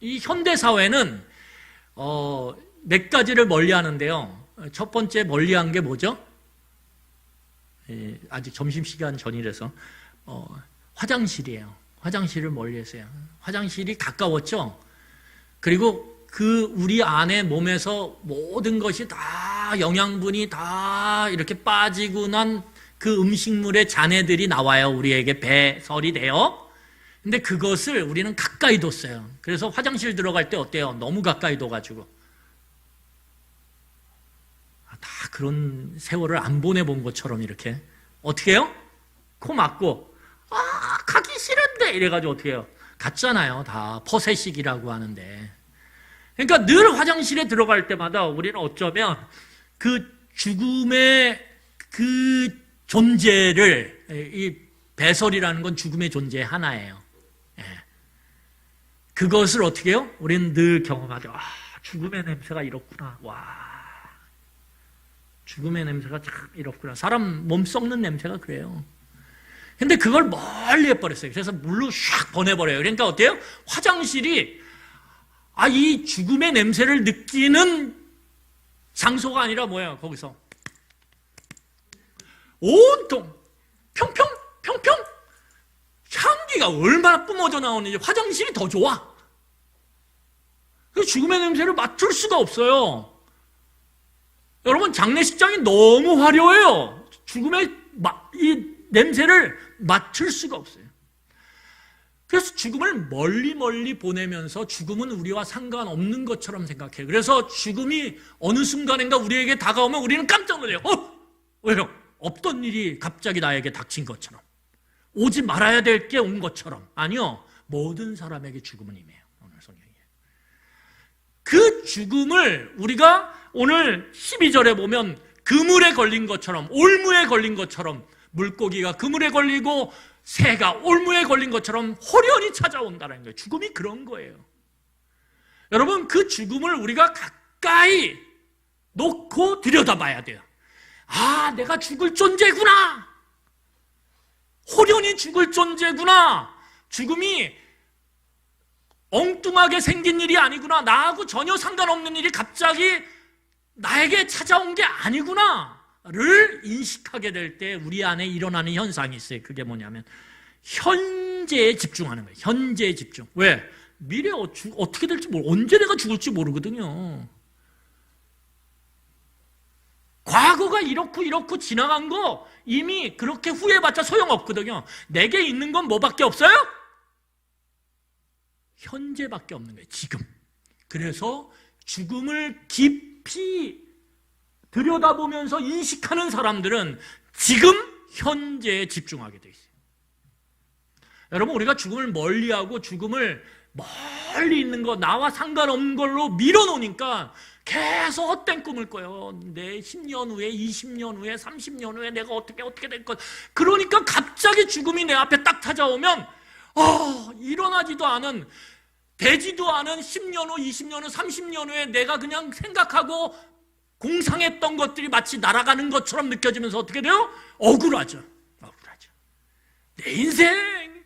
이 현대사회는 몇 가지를 멀리하는데요. 첫 번째 멀리한 게 뭐죠? 아직 점심시간 전이라서 화장실이에요. 화장실을 멀리했어요. 화장실이 가까웠죠? 그리고 우리 안에 몸에서 모든 것이 다 영양분이 다 이렇게 빠지고 난 그 음식물의 잔해들이 나와요. 우리에게 배설이 돼요. 근데 그것을 우리는 가까이 뒀어요. 그래서 화장실 들어갈 때 어때요? 너무 가까이 둬가지고. 다 그런 세월을 안 보내본 것처럼 이렇게. 어떻게 해요? 코 막고, 가기 싫은데! 이래가지고 어떻게 해요? 갔잖아요. 다 퍼세식이라고 하는데. 그러니까 늘 화장실에 들어갈 때마다 우리는 어쩌면 그 죽음의 그 존재를, 이 배설이라는 건 죽음의 존재 하나예요. 그것을 어떻게 해요? 우리는 늘 경험하죠. 죽음의 냄새가 이렇구나. 와, 죽음의 냄새가 참 이렇구나. 사람 몸 썩는 냄새가 그래요. 근데 그걸 멀리 해버렸어요. 그래서 물로 샥 보내버려요. 그러니까 어때요? 화장실이 이 죽음의 냄새를 느끼는 장소가 아니라 뭐예요? 거기서 온통 평평 향기가 얼마나 뿜어져 나오는지 화장실이 더 좋아. 죽음의 냄새를 맡을 수가 없어요. 여러분, 장례식장이 너무 화려해요. 죽음의 이 냄새를 맡을 수가 없어요. 그래서 죽음을 멀리 보내면서 죽음은 우리와 상관없는 것처럼 생각해요. 그래서 죽음이 어느 순간인가 우리에게 다가오면 우리는 깜짝 놀라요. 왜요? 없던 일이 갑자기 나에게 닥친 것처럼, 오지 말아야 될 게 온 것처럼. 아니요, 모든 사람에게 죽음은 임해요. 오늘 성경에 그 죽음을 우리가 오늘 12절에 보면 그물에 걸린 것처럼, 올무에 걸린 것처럼, 물고기가 그물에 걸리고 새가 올무에 걸린 것처럼 호련히 찾아온다는 거예요. 죽음이 그런 거예요. 여러분, 그 죽음을 우리가 가까이 놓고 들여다봐야 돼요. 내가 죽을 존재구나. 호련히 죽을 존재구나. 죽음이 엉뚱하게 생긴 일이 아니구나. 나하고 전혀 상관없는 일이 갑자기 나에게 찾아온 게 아니구나를 인식하게 될 때 우리 안에 일어나는 현상이 있어요. 그게 뭐냐면 현재에 집중하는 거예요. 현재에 집중. 왜? 미래 어떻게 될지 언제 내가 죽을지 모르거든요. 과거가 이렇고 지나간 거 이미 그렇게 후회해봤자 소용없거든요. 내게 있는 건 뭐밖에 없어요? 현재밖에 없는 거예요. 지금. 그래서 죽음을 깊이 들여다보면서 인식하는 사람들은 지금 현재에 집중하게 돼 있어요. 여러분, 우리가 죽음을 멀리하고 죽음을 멀리 있는 거, 나와 상관없는 걸로 밀어놓으니까 계속 헛된 꿈을 꿔요. 내 10년 후에, 20년 후에, 30년 후에 내가 어떻게 될 것. 그러니까 갑자기 죽음이 내 앞에 딱 찾아오면 일어나지도 않은, 되지도 않은 10년 후, 20년 후, 30년 후에 내가 그냥 생각하고 공상했던 것들이 마치 날아가는 것처럼 느껴지면서 어떻게 돼요? 억울하죠. 내 인생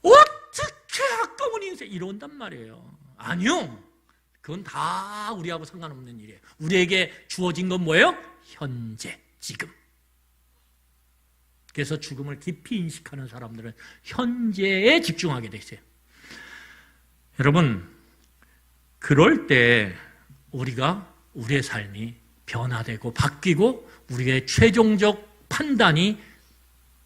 어떻게 아까운 인생 이런단 말이에요. 아니요. 그건 다 우리하고 상관없는 일이에요. 우리에게 주어진 건 뭐예요? 현재, 지금. 그래서 죽음을 깊이 인식하는 사람들은 현재에 집중하게 돼 있어요. 여러분, 그럴 때 우리가 우리의 삶이 변화되고 바뀌고 우리의 최종적 판단이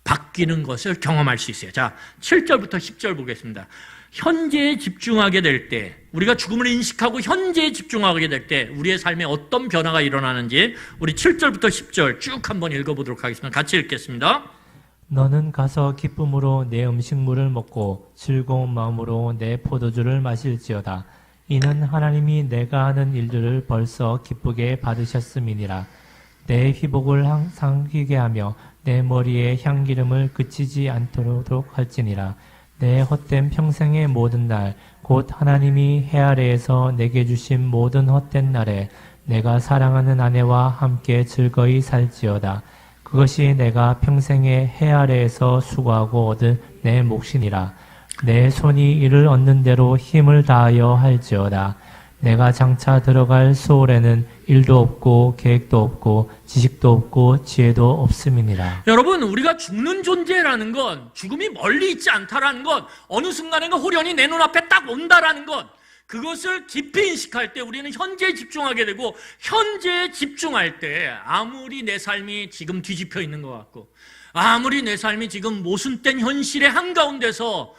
바뀌는 것을 경험할 수 있어요. 자, 7절부터 10절 보겠습니다. 현재에 집중하게 될 때, 우리가 죽음을 인식하고 현재에 집중하게 될 때 우리의 삶에 어떤 변화가 일어나는지 우리 7절부터 10절 쭉 한번 읽어보도록 하겠습니다. 같이 읽겠습니다. 너는 가서 기쁨으로 내 음식물을 먹고 즐거운 마음으로 내 포도주를 마실지어다. 이는 하나님이 내가 하는 일들을 벌써 기쁘게 받으셨음이니라. 내 휘복을 항상 휘게 하며 내 머리에 향기름을 그치지 않도록 할지니라. 내 헛된 평생의 모든 날, 곧 하나님이 해 아래에서 내게 주신 모든 헛된 날에 내가 사랑하는 아내와 함께 즐거이 살지어다. 그것이 내가 평생의 해 아래에서 수고하고 얻은 내 몫이니라. 내 손이 이를 얻는 대로 힘을 다하여 할지어다. 내가 장차 들어갈 소홀에는 일도 없고 계획도 없고 지식도 없고 지혜도 없음이니라. 여러분, 우리가 죽는 존재라는 건, 죽음이 멀리 있지 않다라는 것, 어느 순간에는 홀연히 내 눈앞에 딱 온다라는 것, 그것을 깊이 인식할 때 우리는 현재에 집중하게 되고, 현재에 집중할 때 아무리 내 삶이 지금 뒤집혀 있는 것 같고, 아무리 내 삶이 지금 모순된 현실의 한가운데서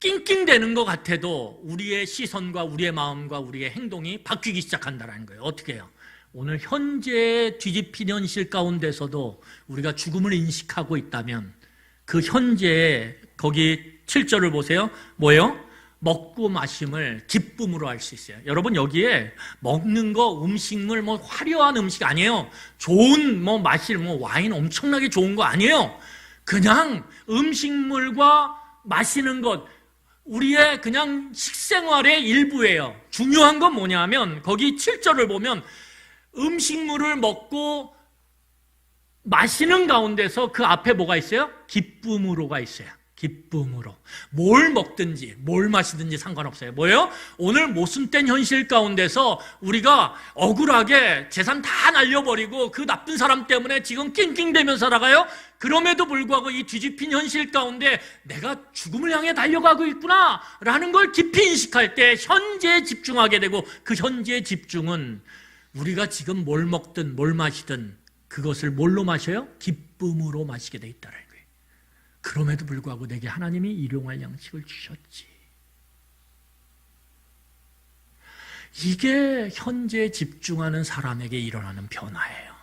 낑낑대는 것 같아도 우리의 시선과 우리의 마음과 우리의 행동이 바뀌기 시작한다는 거예요. 어떻게 해요? 오늘 현재에 뒤집힌 현실 가운데서도 우리가 죽음을 인식하고 있다면 그 현재에, 거기 7절을 보세요. 뭐예요? 먹고 마심을 기쁨으로 할 수 있어요. 여러분, 여기에 먹는 거, 음식물, 화려한 음식 아니에요. 좋은 마실 와인 엄청나게 좋은 거 아니에요. 그냥 음식물과 마시는 것, 우리의 그냥 식생활의 일부예요. 중요한 건 뭐냐면 거기 7절을 보면 음식물을 먹고 마시는 가운데서 그 앞에 뭐가 있어요? 기쁨으로가 있어요. 기쁨으로. 뭘 먹든지 뭘 마시든지 상관없어요. 뭐예요? 오늘 모순된 현실 가운데서 우리가 억울하게 재산 다 날려버리고 그 나쁜 사람 때문에 지금 낑낑대며 살아가요? 그럼에도 불구하고 이 뒤집힌 현실 가운데 내가 죽음을 향해 달려가고 있구나 라는 걸 깊이 인식할 때 현재에 집중하게 되고, 그 현재의 집중은 우리가 지금 뭘 먹든 뭘 마시든 그것을 뭘로 마셔요? 기쁨으로 마시게 돼 있다는 거예요. 그럼에도 불구하고 내게 하나님이 일용할 양식을 주셨지. 이게 현재에 집중하는 사람에게 일어나는 변화예요.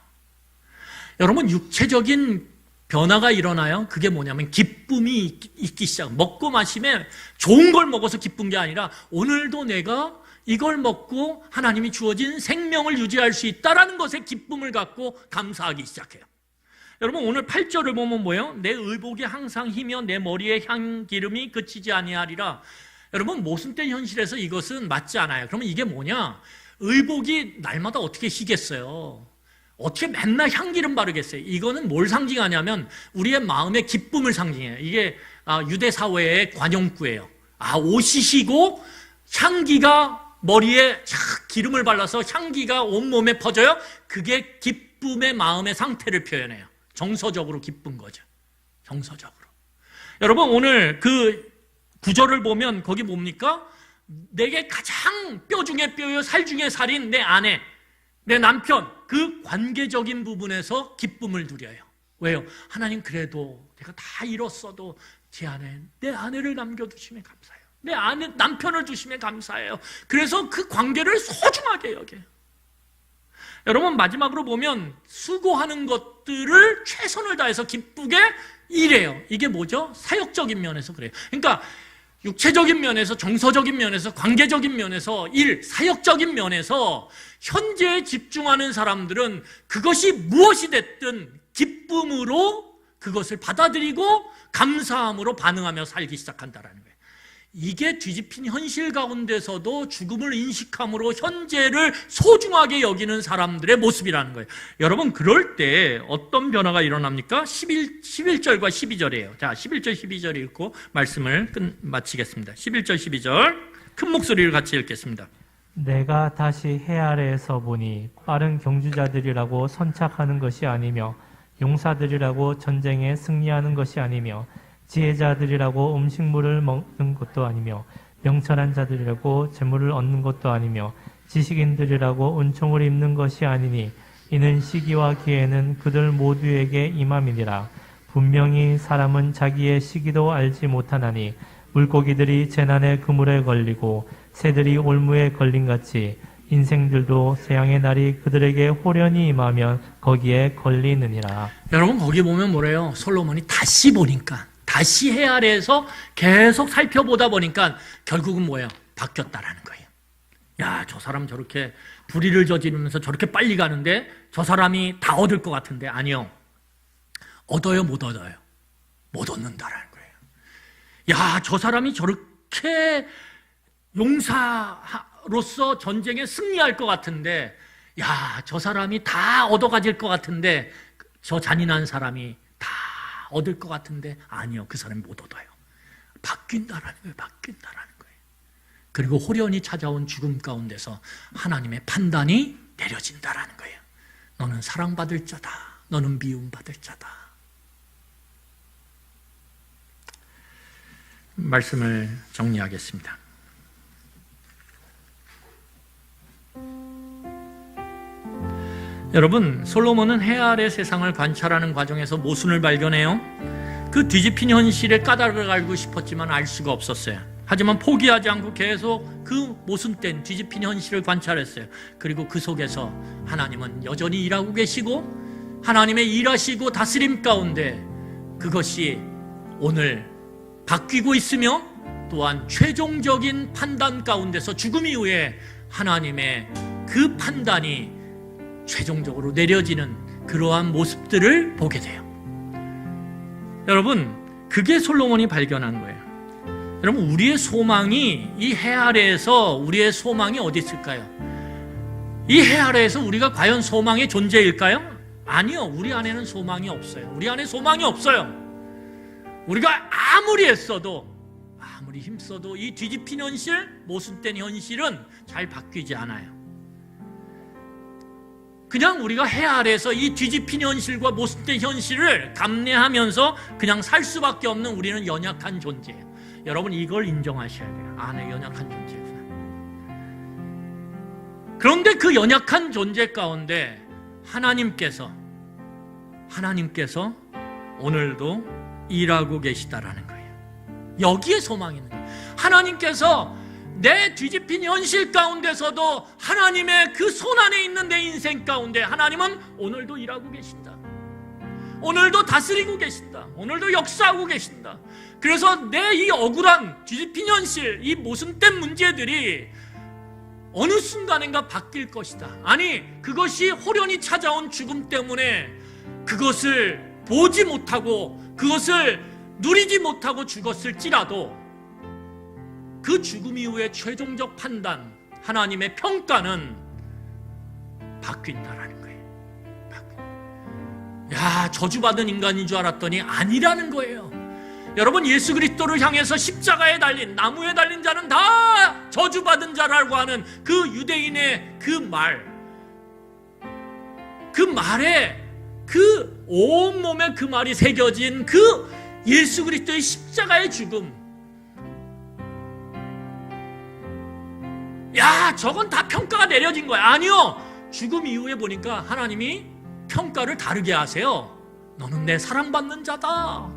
여러분, 육체적인 변화가 일어나요. 그게 뭐냐면 기쁨이 있기 시작. 먹고 마시면 좋은 걸 먹어서 기쁜 게 아니라 오늘도 내가 이걸 먹고 하나님이 주어진 생명을 유지할 수 있다라는 것에 기쁨을 갖고 감사하기 시작해요. 여러분, 오늘 8절을 보면 뭐예요? 내 의복이 항상 희며 내 머리에 향기름이 그치지 아니하리라. 여러분, 모순된 현실에서 이것은 맞지 않아요. 그러면 이게 뭐냐? 의복이 날마다 어떻게 희겠어요? 어떻게 맨날 향기름 바르겠어요? 이거는 뭘 상징하냐면 우리의 마음의 기쁨을 상징해요. 이게 유대 사회의 관용구예요. 옷이 희고 향기가 머리에 착 기름을 발라서 향기가 온몸에 퍼져요. 그게 기쁨의 마음의 상태를 표현해요. 정서적으로 기쁜 거죠. 정서적으로. 여러분 오늘 그 구절을 보면 거기 뭡니까? 내게 가장 뼈 중에 뼈요 살 중에 살인 내 아내, 내 남편, 그 관계적인 부분에서 기쁨을 누려요. 왜요? 하나님 그래도 내가 다 잃었어도 내 아내를 남겨두시면 감사해요. 내 아내, 남편을 두시면 감사해요. 그래서 그 관계를 소중하게 여겨요. 여러분 마지막으로 보면 수고하는 것들을 최선을 다해서 기쁘게 일해요. 이게 뭐죠? 사역적인 면에서 그래요. 그러니까 육체적인 면에서, 정서적인 면에서, 관계적인 면에서, 사역적인 면에서 현재에 집중하는 사람들은 그것이 무엇이 됐든 기쁨으로 그것을 받아들이고 감사함으로 반응하며 살기 시작한다는 거예요. 이게 뒤집힌 현실 가운데서도 죽음을 인식함으로 현재를 소중하게 여기는 사람들의 모습이라는 거예요. 여러분 그럴 때 어떤 변화가 일어납니까? 11절과 12절이에요. 자, 11절 12절 읽고 말씀을 마치겠습니다. 11절 12절 큰 목소리를 같이 읽겠습니다. 내가 다시 해 아래에서 보니 빠른 경주자들이라고 선착하는 것이 아니며 용사들이라고 전쟁에 승리하는 것이 아니며 지혜자들이라고 음식물을 먹는 것도 아니며 명철한 자들이라고 재물을 얻는 것도 아니며 지식인들이라고 은총을 입는 것이 아니니 이는 시기와 기회는 그들 모두에게 임함이니라. 분명히 사람은 자기의 시기도 알지 못하나니 물고기들이 재난의 그물에 걸리고 새들이 올무에 걸림같이 인생들도 재앙의 날이 그들에게 호련히 임하면 거기에 걸리느니라. 여러분 거기 보면 뭐래요? 솔로몬이 다시 보니까, 다시 해 아래에서 계속 살펴보다 보니까 결국은 뭐예요? 바뀌었다라는 거예요. 야, 저 사람 저렇게 불의를 저지르면서 저렇게 빨리 가는데 저 사람이 다 얻을 것 같은데 아니요. 얻어요, 못 얻어요? 못 얻는다라는 거예요. 야, 저 사람이 저렇게 용사로서 전쟁에 승리할 것 같은데, 야, 저 사람이 다 얻어가질 것 같은데, 저 잔인한 사람이 다 얻을 것 같은데, 아니요, 그 사람이 못 얻어요. 바뀐다라는 거예요, 바뀐다라는 거예요. 그리고 호련히 찾아온 죽음 가운데서 하나님의 판단이 내려진다라는 거예요. 너는 사랑받을 자다, 너는 미움받을 자다. 말씀을 정리하겠습니다. 여러분, 솔로몬은 해 아래 세상을 관찰하는 과정에서 모순을 발견해요. 그 뒤집힌 현실의 까닭을 알고 싶었지만 알 수가 없었어요. 하지만 포기하지 않고 계속 그 모순된 뒤집힌 현실을 관찰했어요. 그리고 그 속에서 하나님은 여전히 일하고 계시고 하나님의 일하시고 다스림 가운데 그것이 오늘 바뀌고 있으며 또한 최종적인 판단 가운데서 죽음 이후에 하나님의 그 판단이 최종적으로 내려지는 그러한 모습들을 보게 돼요. 여러분, 그게 솔로몬이 발견한 거예요. 여러분, 우리의 소망이 이 해 아래에서 우리의 소망이 어디 있을까요? 이 해 아래에서 우리가 과연 소망의 존재일까요? 아니요, 우리 안에는 소망이 없어요. 우리 안에 소망이 없어요. 우리가 아무리 애써도 아무리 힘써도 이 뒤집힌 현실, 모순된 현실은 잘 바뀌지 않아요. 그냥 우리가 해 아래에서 이 뒤집힌 현실과 모순된 현실을 감내하면서 그냥 살 수밖에 없는 우리는 연약한 존재예요. 여러분, 이걸 인정하셔야 돼요. 아, 내 연약한 존재구나. 그런데 그 연약한 존재 가운데 하나님께서 오늘도 일하고 계시다라는 거예요. 여기에 소망이 있는 거예요. 하나님께서 내 뒤집힌 현실 가운데서도 하나님의 그 손 안에 있는 내 인생 가운데 하나님은 오늘도 일하고 계신다. 오늘도 다스리고 계신다. 오늘도 역사하고 계신다. 그래서 내 이 억울한 뒤집힌 현실, 이 모순된 문제들이 어느 순간인가 바뀔 것이다. 아니, 그것이 호련히 찾아온 죽음 때문에 그것을 보지 못하고 그것을 누리지 못하고 죽었을지라도 그 죽음 이후의 최종적 판단, 하나님의 평가는 바뀐다라는 거예요. 야, 저주받은 인간인 줄 알았더니 아니라는 거예요. 여러분, 예수 그리스도를 향해서 십자가에 달린, 나무에 달린 자는 다 저주받은 자라고 하는 그 유대인의 그 말에 그 온몸에 그 말이 새겨진 그 예수 그리스도의 십자가의 죽음. 야, 저건 다 평가가 내려진 거야. 아니요. 죽음 이후에 보니까 하나님이 평가를 다르게 하세요. 너는 내 사랑받는 자다.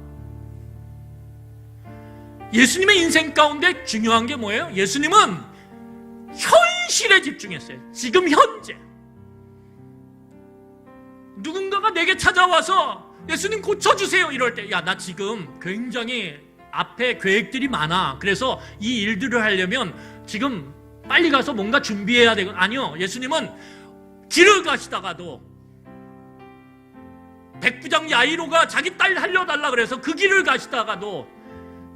예수님의 인생 가운데 중요한 게 뭐예요? 예수님은 현실에 집중했어요. 지금 현재. 누군가가 내게 찾아와서 예수님 고쳐주세요 이럴 때, 야, 나 지금 굉장히 앞에 계획들이 많아. 그래서 이 일들을 하려면 지금 빨리 가서 뭔가 준비해야 되고. 아니요. 예수님은 길을 가시다가도 백부장 야이로가 자기 딸 살려달라 그래서 그 길을 가시다가도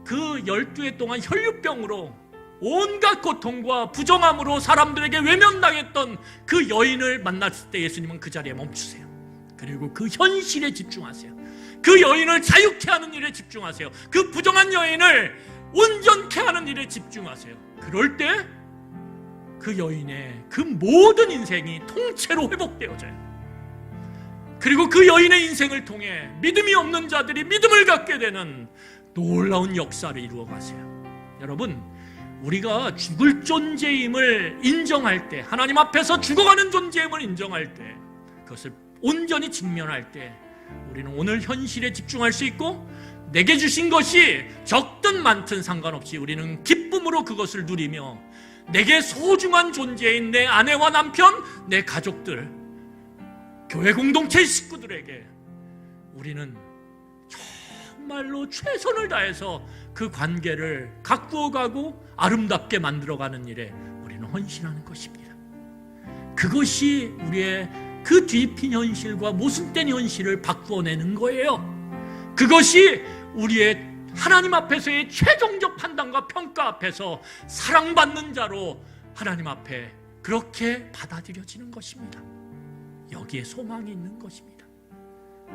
그 12해 동안 혈류병으로 온갖 고통과 부정함으로 사람들에게 외면당했던 그 여인을 만났을 때 예수님은 그 자리에 멈추세요. 그리고 그 현실에 집중하세요. 그 여인을 자유케 하는 일에 집중하세요. 그 부정한 여인을 온전케 하는 일에 집중하세요. 그럴 때 그 여인의 그 모든 인생이 통째로 회복되어져요. 그리고 그 여인의 인생을 통해 믿음이 없는 자들이 믿음을 갖게 되는 놀라운 역사를 이루어 가세요. 여러분, 우리가 죽을 존재임을 인정할 때, 하나님 앞에서 죽어가는 존재임을 인정할 때, 그것을 온전히 직면할 때 우리는 오늘 현실에 집중할 수 있고, 내게 주신 것이 적든 많든 상관없이 우리는 기쁨으로 그것을 누리며 내게 소중한 존재인 내 아내와 남편, 내 가족들, 교회 공동체 식구들에게 우리는 정말로 최선을 다해서 그 관계를 가꾸어가고 아름답게 만들어가는 일에 우리는 헌신하는 것입니다. 그것이 우리의 그 뒤핀 현실과 모순된 현실을 바꾸어내는 거예요. 그것이 우리의 하나님 앞에서의 최종적 판단과 평가 앞에서 사랑받는 자로 하나님 앞에 그렇게 받아들여지는 것입니다. 여기에 소망이 있는 것입니다.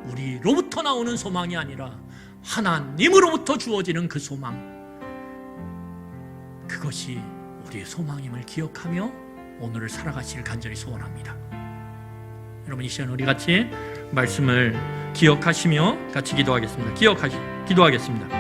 우리로부터 나오는 소망이 아니라 하나님으로부터 주어지는 그 소망, 그것이 우리의 소망임을 기억하며 오늘을 살아가시길 간절히 소원합니다. 여러분, 이 시간 우리 같이 말씀을 기억하시며 같이 기도하겠습니다. 기도하겠습니다.